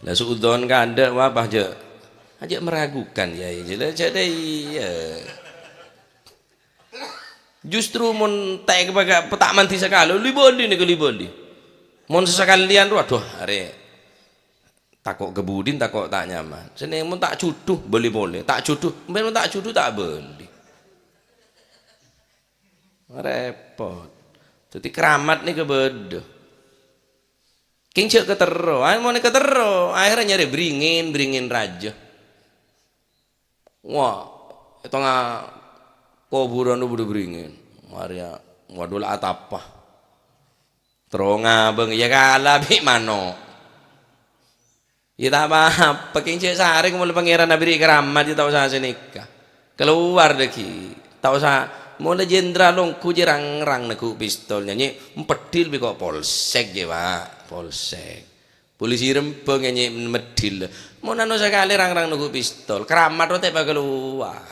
Lah suudon kada apa aja. Aja meragukan ya jadi ya. Justru mun tak kebaga petak manti sekali libodi nih ke libodi. Mun sesekalian waduh are takok kebudin takok tak nyaman. Sene mun tak cuduh boleh tak cuduh mun tak cuduh tak boleh. Repot. Jadi keramat nih kebeda. King cek ketero, mau nih ketero, akhirnya nyari beringin raja. Wah, itu nggak kuburan itu udah beringin. Maria, waduh lah atapa. Teronga bang, ya kalah bi mano. Ya tak apa, pakai cek saring mulai pangeran nabi keramat di tahu saya senika. Keluar deki, tahu saya mulai jenderal long kujerang-rang neku pistol nyanyi empedil bi kok polsek je pak, polsek. Polisi rempeng nyanyi medil. Mau nano sekali rang-rang nunggu pistol keramat lo teba keluar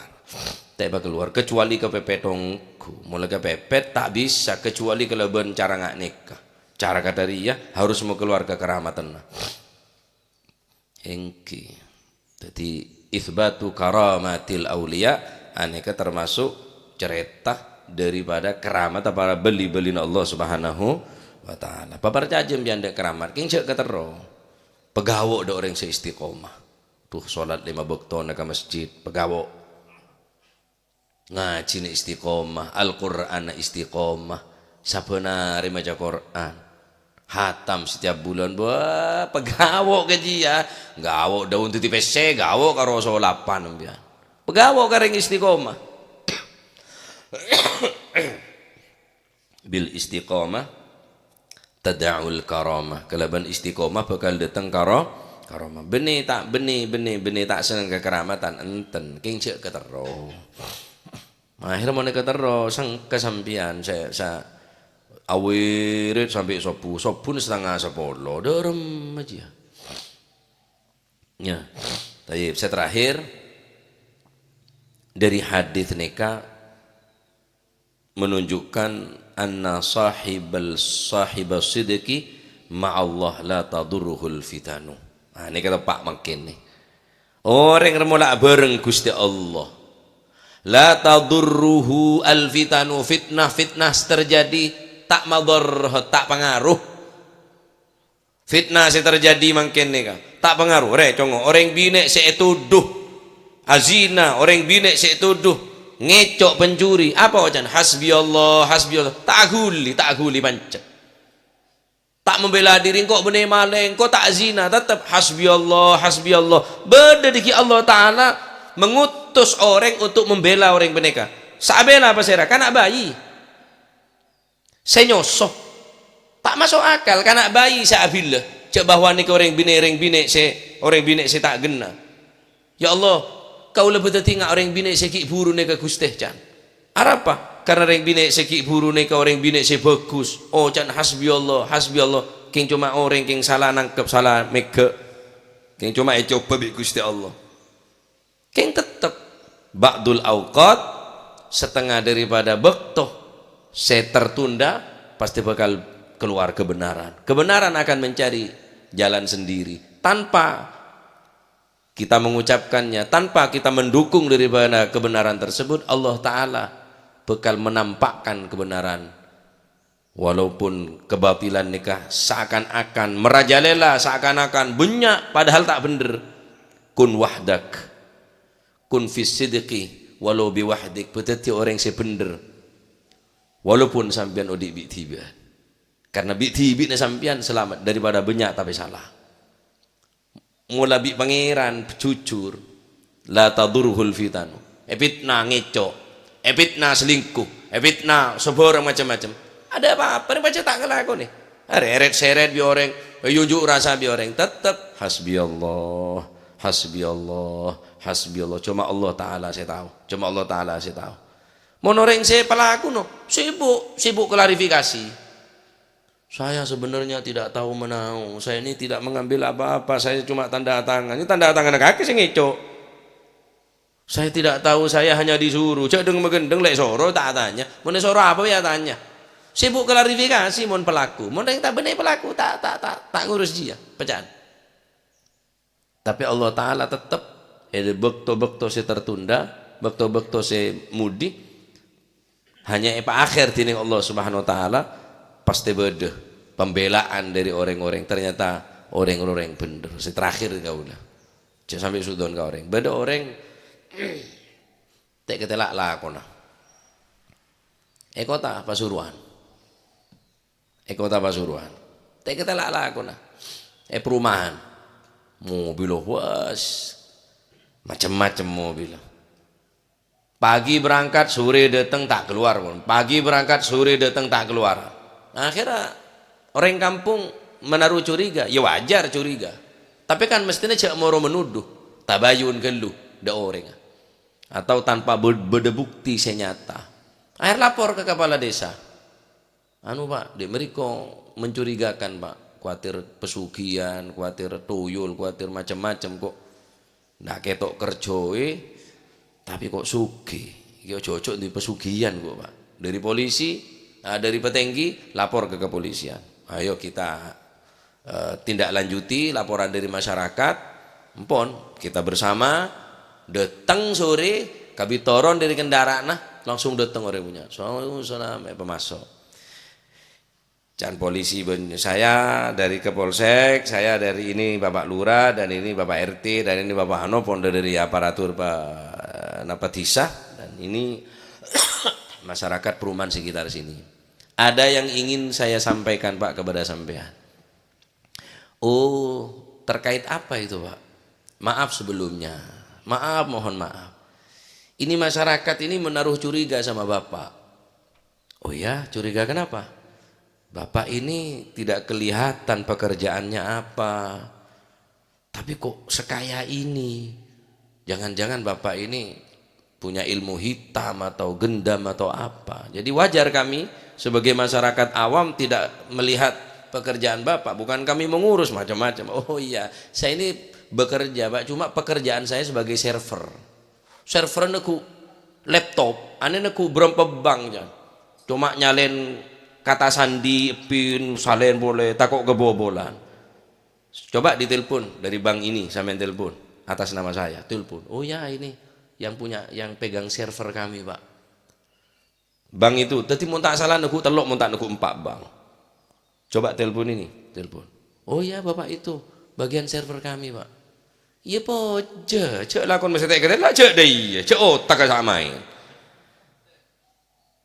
kecuali kepepet dongku mulai kepepet tak bisa kecuali kelebihan cara ngak nikah cara kadariyah harus mau keluar ke keramatan engki jadi itsbatu karamatil aulia aneka termasuk cerita daripada keramat para beli-beli Allah subhanahu wa ta'ala babar jajem janda keramat king cek ketero pegawok do orang seistiqomah tuh sholat 5 waktu ke masjid pegawok ngaji ni istiqomah Al-Quran istiqomah sabenari maca Quran hatam setiap bulan wah pegawok gaji ya gawok daun tuti PC gawok karo solapan mbian pegawok kareng istiqomah bil istiqomah tada'ul karamah kelaban istiqomah bakal datang karamah benih tak seneng ke keramatan enten king cek ketero akhirnya mau ketero sang kesampian saya awirit sampai sopun setengah 10 derem aja ya tapi saya terakhir dari hadis nikah menunjukkan anna sahibas sidqi ma'allah la tadurruhul fitanu. Nah, ini kata Pak makin nih. Orang remolak bareng Gusti Allah. La tadurruhu al fitanu fitnah terjadi tak madar tak pengaruh. Fitnah terjadi makin nih kan. Tak pengaruh. Congo orang bine setuduh azina, orang bine setuduh ngecok pencuri apa wajan hasbi Allah tak guli pancet tak membela diri kok benih maleng kok tak zina tetap hasbi Allah beda diki Allah Ta'ala mengutus orang untuk membela orang beneka sabela apa sera kanak bayi saya nyosoh tak masuk akal kanak bayi saya abillah cek bahwa ni orang bine se tak gena ya Allah kau lebih tinggal orang bine seki buru neka gusteh can apa karena orang bine seki buru neka orang bine se bagus oh can hasbi Allah king cuma orang king salah nangkep salah mega king cuma coba bi Gusti Allah king tetep ba'dul auqat setengah daripada bektoh se tertunda pasti bakal keluar kebenaran akan mencari jalan sendiri tanpa kita mengucapkannya tanpa kita mendukung daripada kebenaran tersebut Allah Ta'ala bakal menampakkan kebenaran walaupun kebatilan nikah seakan-akan merajalela seakan-akan banyak padahal tak bener kun wahdak kun fis sidqi walau biwahdik beteti orang sebener walaupun sampian odik biktiba karena biktibi sampian selamat daripada banyak tapi salah mulai bi pangeran jujur la tadurhul fitanu fitnah ngecok fitnah selingkuh fitnah seborang macam-macam ada apa-apa ini baca tak kelaku nih eret seret bi orang yunjuk rasa bi orang tetap hasbi Allah hasbiyallah. Cuma Allah Ta'ala saya tahu. Cuma Allah Ta'ala saya tahu. Monoreng saya pelaku no, sibuk klarifikasi. Saya sebenarnya tidak tahu menau. Saya ini tidak mengambil apa-apa. Saya cuma tanda tangan. Ini tanda tangan kaki sing ngecok. Saya tidak tahu, saya hanya disuruh. Cek deng megendeng lek soro tak tanya. Mun soro apa ya tanya. Sibuk klarifikasi mun pelaku. Mun tak bener pelaku tak ngurus dia, pecahan. Tapi Allah Taala tetap bekto se tertunda, bekto se mudi. Hanya akhir tining Allah Subhanahu wa taala pasti beda pembelaan dari orang-orang, ternyata orang-orang bener. Si terakhir kau lah. Cek sampai sudon kau orang. Beda orang tak ketelak lah kona. Kota Pasuruan. Kota Pasuruan. Tak ketelak lah kona. Perumahan. Mobil was macam-macam mobil. Pagi berangkat, sore datang tak keluar pun. Pagi berangkat, sore datang tak keluar. Akhirnya orang kampung menaruh curiga. Ya wajar curiga. Tapi kan mestinya cak moro menuduh. Tabayun gelu da orang. Atau tanpa beda bukti senyata. Akhir lapor ke kepala desa. Anu Pak, dek mereka mencurigakan Pak. Kuatir pesugihan, kuatir tuyul, kuatir macam-macam kok. Ndak ketok kerjoe, tapi kok sugi. Yo cocok di pesugihan kok Pak. Dari polisi, dari petenggi, lapor ke kepolisian. Ayo kita tindak lanjuti laporan dari masyarakat. Empon, kita bersama. Datang sore, kabitoron dari kendaraan, langsung datang orang punya. Soalnya pemasok. Dan polisi saya dari Kepolsek, saya dari ini Bapak Lurah, dan ini Bapak RT, dan ini Bapak Hano, pondok dari aparatur Pak Napatisa, dan ini masyarakat perumahan sekitar sini. Ada yang ingin saya sampaikan Pak kepada sampean. Oh, terkait apa itu Pak? Maaf sebelumnya. Maaf, mohon maaf. Ini masyarakat ini menaruh curiga sama Bapak. Oh ya, curiga kenapa? Bapak ini tidak kelihatan pekerjaannya apa. Tapi kok sekaya ini? Jangan-jangan Bapak ini punya ilmu hitam atau gendam atau apa. Jadi wajar kami sebagai masyarakat awam tidak melihat pekerjaan Bapak. Bukan kami mengurus macam-macam. Oh iya, saya ini bekerja Pak, cuma pekerjaan saya sebagai server. Server neku laptop, ane neku berapa bank ya. Cuma nyalen kata sandi, pin, salen boleh, takut kebobolan. Coba ditelepon dari bank ini, sampai telepon atas nama saya, telepon. Oh ya ini yang punya, yang pegang server kami Pak. Bank itu, tadi mau tak salah neku telok, mau tak neku 4 bank. Coba telepon ini, telepon. Oh ya Bapak itu bagian server kami Pak. Iya poja, cek lakon mesti tak kena lah cek deh, cek otak tak main.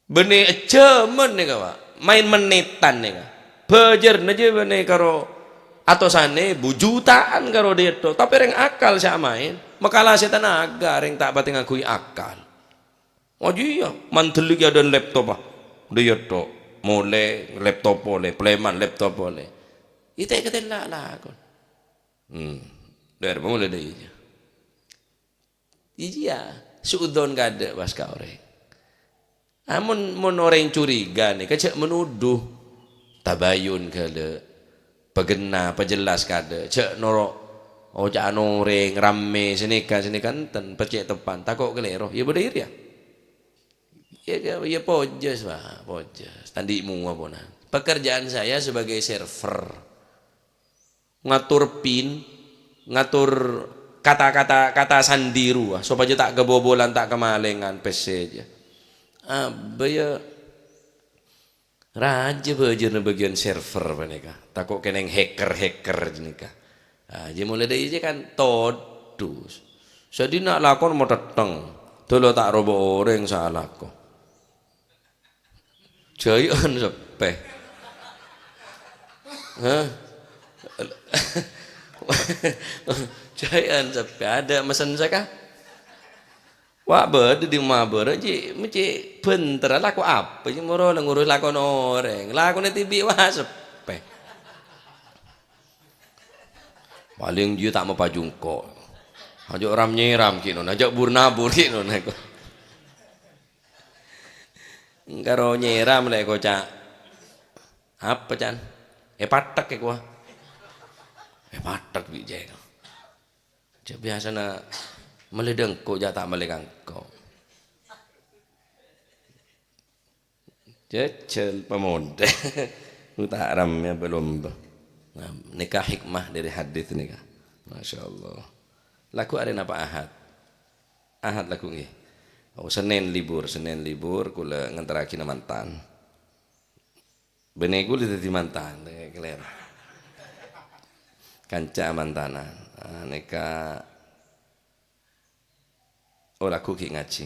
Benih cemen nih Pak, main menitan nih Pak. Bejer aja benih karo atau sana bujutaan karo dia tu, tapi reng akal saya main. Makalah saya tenaga, reng tak batin ngakui akal. Oh iya, mantelik ya dan laptop ah, dia tu, mulai laptop boleh, pleman laptop boleh. Itu kata lah kon. Dari mulai dari itu. Iya, suudon kada pas kau orang. Amun orang curiga nih, kecek menuduh, tabayun kada, pegena, pejelas kada, cek norok, oh cak noreng, rame, sini kan ten, pecek tepan, takut kelero, ya berdiri ya. Ya pojes Pak, pojes. Tandimu apa nah? Pekerjaan saya sebagai server, ngatur pin. Ngatur kata sandiru supaya tak kebobolan tak kemalingan PC aja. Baya raja baja na bagian server mereka. Takut kena hacker jenika. Jadi mulai dari itu kan todus. Jadi nak lakon mau datang, tolo tak robo orang salah ko. Jayan sepe. Jayan sepe ada mesen saya. Wah berde di rumah berde mesti bentar laku apa sih moro ngurus lakon orang lakon tibi wah sepe paling dia tak mau pajungko Aja ram nyiram kino, aja burnabur kino neko. Karo nyiram lek kocak. Apa can? Patek ko. Patek bijay. Cak biasa na meledeng ko ja tak melekang ko. Jecel pemonde. Tak ramnya belum. Nah, nikah hikmah dari hadis nikah. Masya Allah. Laku ada apa ahad? Ahad laku nggih. Oh, Senin libur kula ngantarake mantan. Bene kula dadi mantan, keler. Kanca mantanan. Neka oh laku ki ngaji.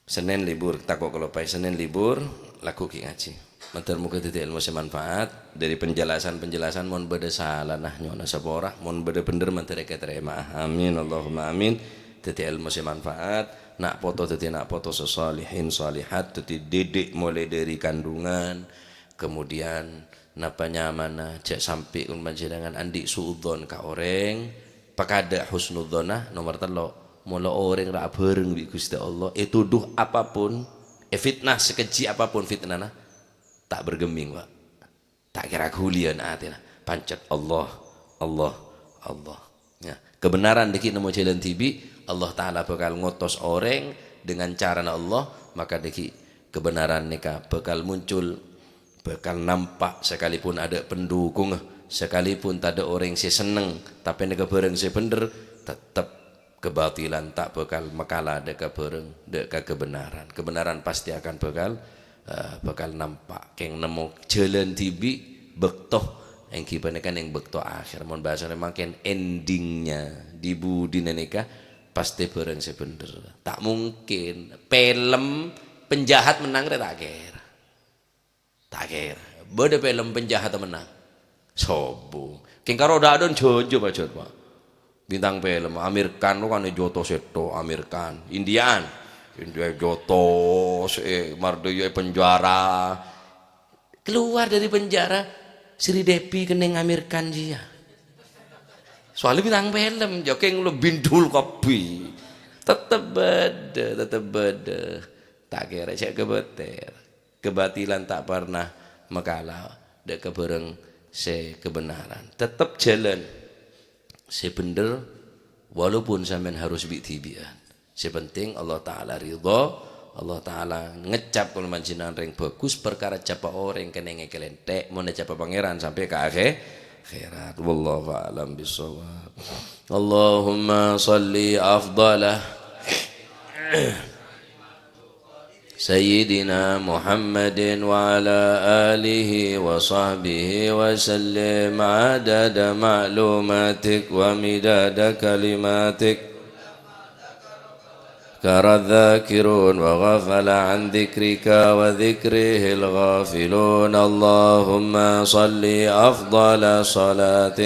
Senin libur, takut kalau pai Senin libur laku ki ngaji. Matur muga dadi ilmu semanfaat dari penjelasan mohon beda salah nah nyona sapora mohon beda bener menteri keterima amin Allahumma amin dadi ilmu semanfaat nak foto dadi nak foto sesalihin salihat dadi didik mulai dari kandungan kemudian napa nyaman cek sampai kun panjenengan andi suudzon ka oreng pakada husnudzonah nomor 3 mula orang ra bareng wi Gusti Allah tuduh apapun fitnah sekeji apapun fitnahna tak bergeming Pak tak kira gulian atina pancet Allah ya kebenaran deki nemu jalan tibi Allah Ta'ala bakal ngotos orang dengan cara Allah maka deki kebenaran nikah bakal muncul bakal nampak sekalipun ada pendukung sekalipun tak ada orang yang seneng tapi nega bareng si bener tetap kebatilan tak bakal makalah deka bareng deka kebenaran pasti akan bakal nampak keng nemu jalan tibi bektoh yang kibane kan yang bektoh akhir mohon bahasanya makin endingnya di budi nikah pasti bareng sebener tak mungkin film penjahat menang tak kira beda film penjahat menang sobo keng karo dadon jojo Pak bintang film Amir Khan kan joto seto Amir Khan Indian India joto Mardoyo penjara keluar dari penjara Sri Devi keneng Amir Khan dia soalnya bintang film joking lu bindul kopi tetep beda tak kira cek kebeter kebatilan tak pernah makalah dek kebereng se kebenaran tetep jalan sebener walaupun sampean harus bitibian sepenting Allah Ta'ala ridho Allah Ta'ala ngecap kalau manjinan ring bagus perkara capa orang kena ngekelentek mau capa pangeran sampai ke akhirat wallahu a'lam bissawab Allahumma salli afdalah Sayyidina Muhammadin wa ala alihi wa sahbihi wa sallim adada ma'lumatik wa midada kalimatik ذكر الذاكرون وغفل عن ذكرك وذكره الغافلون اللهم صل أفضل صلاة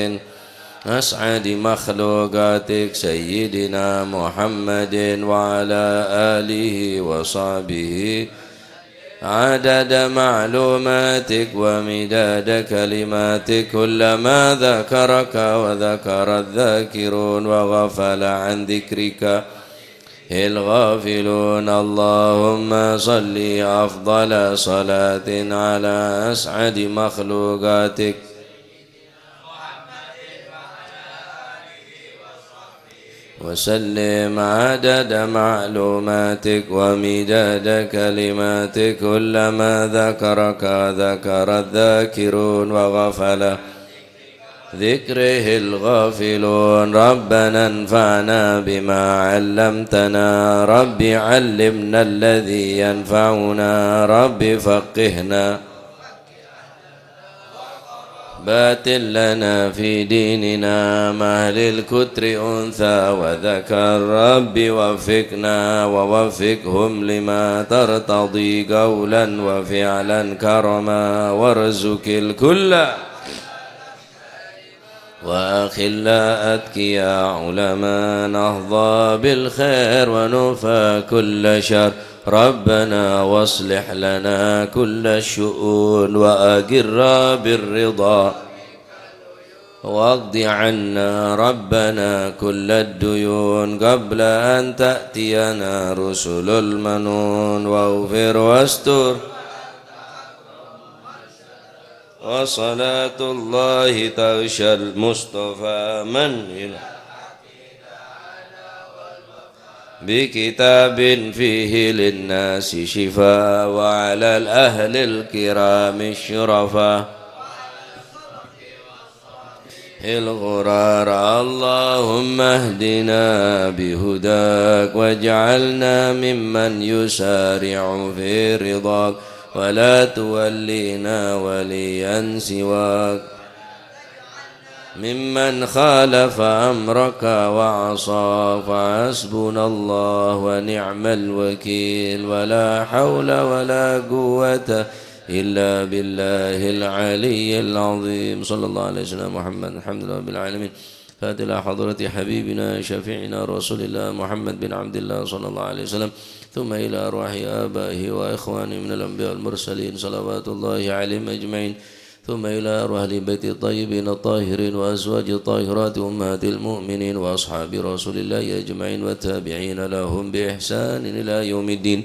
أسعد مخلوقاتك سيدنا محمد وعلى آله وصحبه عدد معلوماتك ومداد كلماتك كلما ذكرك وذكر الذاكرون وغفل عن ذكرك الغافلون اللهم صل أفضل صلاة على أسعد مخلوقاتك وسلم عدد معلوماتك ومداد كلماتك كلما ذكرك ذكر الذاكرون وغفل ذكره الغافلون ربنا انفعنا بما علمتنا رب علمنا الذي ينفعنا رب فقهنا باتل لنا في ديننا مهل الكتر أنثى وذكر رب وفقنا ووفقهم لما ترتضي قولا وفعلا كرما وارزق الكل وأخلاءتك يا علماء نهضى بالخير ونفى كل شر ربنا واصلح لنا كل الشؤون وأقر بالرضا واقض عنا ربنا كل الديون قبل أن تأتينا رسل المنون واغفر واستر وصلاة الله تغشى المصطفى من إلى بكتاب فيه للناس شفاء وعلى الأهل الكرام الشرفاء الغرار اللهم اهدنا بهداك واجعلنا ممن يسارع في رضاك ولا تولينا وليا سواك ممن خالف أمرك وعصاك فحسبنا الله ونعم الوكيل ولا حول ولا قوة إلا بالله العلي العظيم صلى الله عليه وسلم محمد الحمد لله رب العالمين فات إلى حضرة حبيبنا شفيعنا رسول الله محمد بن عبد الله صلى الله عليه وسلم ثم إلى أرواح آبائه وإخوانه من الأنبياء والمرسلين صلوات الله عليهم أجمعين ثم إلى أرواح البيت الطيبين الطاهرين وأزواج الطاهرات أمهات المؤمنين وأصحاب رسول الله أجمعين والتابعين لهم بإحسان إلى يوم الدين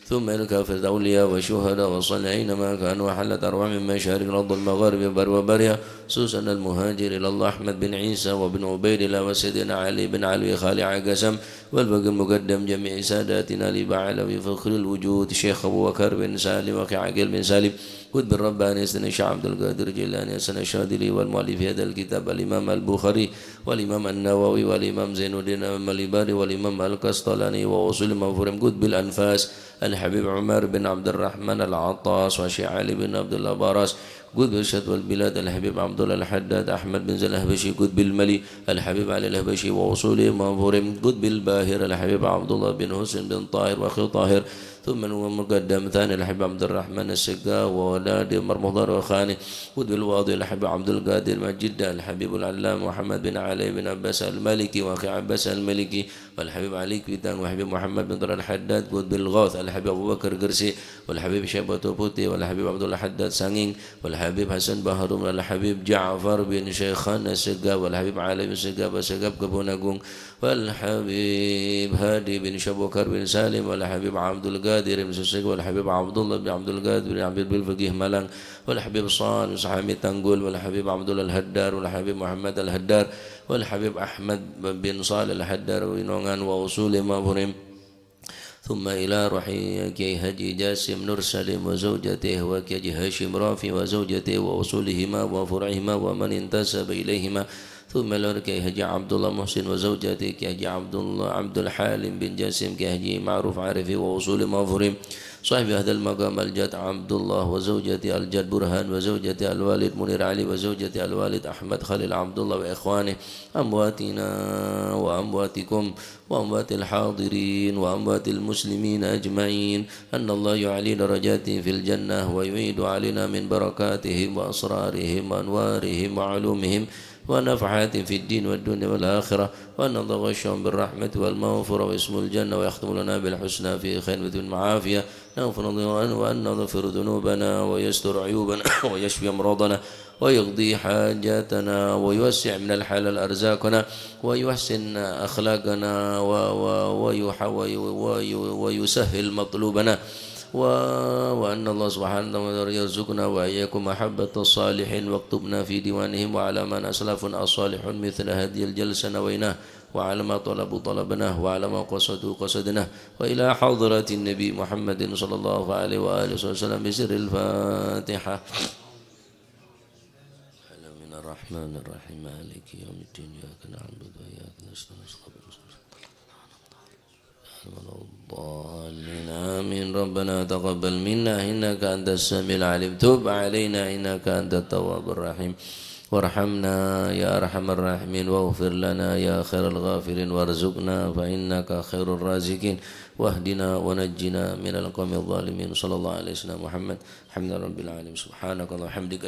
ثم إلى كافة الأولياء والشهداء والصالحين ما كانوا وحلت أرواح من مشارق الأرض المغارب بر وبرها خصوصا المهاجر إلى الله أحمد بن عيسى وبن عبيد الله وسيدنا علي بن علوي خالع عقسم والبقى المقدم جميع ساداتنا لبعلوي فخر الوجود شيخ أبو بكر بن سالم وأخي عقيل بن سالم قطب الرباني سيدنا الشيخ عبد القادر الجيلاني سيدنا الشاذلي والمؤلف هذا الكتاب الإمام البخاري والإمام النووي والإمام زين الدين المليباري والإمام القسطلاني ووصول المفهوم قطب الأنفاس الحبيب عمر بن عبد الرحمن العطاس وشيخ علي بن عبد الله باراس قطب الشد والبلاد الحبيب عبد الله الحداد أحمد بن زل الهبشي قطب الملي الحبيب علي الهبشي ووصول المفهوم قطب الباهر الحبيب عبد الله بن حسين بن طاهر وأخي طاهر ثم هو مقدم ثاني الحبيب عبد الرحمن السقا وولاد مرمضار وخاني قطب الواضي الحبيب عبد القادر مجد الحبيب العلام محمد بن علي بن عباس المالكي وأخي عباس المالكي والحبيب علي كويتان والحبيب محمد بن طلال الحداد قطب الغوث الحبيب أبو بكر قرسي والحبيب شيبة بوتي والحبيب عبد الله حداد سانين والحبيب حسن بهروم والحبيب جعفر بن شيخان السقا والحبيب علي بن سقا وسقا كبوناغون والحبيب هادي بن شبوكر بن سالم والحبيب عبد القادر بن سسق والحبيب عبد الله بن عبد القادر بن عبد الفقيه ملان والحبيب صان صحابي تنقول والحبيب عبد الله الهدار والحبيب محمد الهدار والحبيب أحمد بن صالح الهدار ونونغان ووصول مفرم ثم إلى روحي كي هجي جاسم نور سليم وزوجته وكي هاشم رافي وزوجته ووصولهما وفرعهما ومن انتسب إليهما ثم لوركي هجي عبد الله محسن وزوجته كي هجي عبد الحالم بن جاسم كي هجي معروف عارفي ووصول مفرم صاحب هذا المقام الجد عبد الله وزوجته الجد برهان وزوجته الوالد منير علي وزوجته الوالد أحمد خليل عبد الله وإخوانه أمواتنا وأمواتكم وأموات الحاضرين وأموات المسلمين أجمعين أن الله يعلي درجاتهم في الجنة ويعيد علينا من بركاتهم وأسرارهم وأنوارهم وعلومهم ونفحات في الدين والدنيا والآخرة وأن الله غشهم بالرحمة والمغفرة واسم الجنة ويختم لنا بالحسنى في خير معافية نغفر الله وأن نغفر ذنوبنا ويستر عيوبنا ويشفي أمراضنا ويقضي حاجاتنا ويوسع من الحلال أرزاقنا ويحسن أخلاقنا ويسهل مطلوبنا وأن الله سبحانه وتعالى يرزقنا وإياكم محبة الصالحين واكتبنا في ديوانهم وعلى من أسلف الصالح مثل هذه الجلسة نويناه وعلى ما طلبوا طلبناه وعلى ما قصدوا قصدناه وإلى حضرة النبي محمد صلى الله عليه وآله وسلم بسر الفاتحة. من الرحمن الرحيم مالك يوم الدين إياك نعبد وإياك نستعين الضالين آمين. ربنا تقبل منا إنك أنت السميع العليم تب علينا إنك أنت التواب الرحيم وارحمنا يا أرحم الراحمين واغفر لنا يا خير الغافرين وارزقنا فإنك خير الرازقين واهدنا ونجنا من القوم الظالمين صلى الله عليه وسلم محمد الحمد لله رب العالمين سبحانك اللهم وبحمدك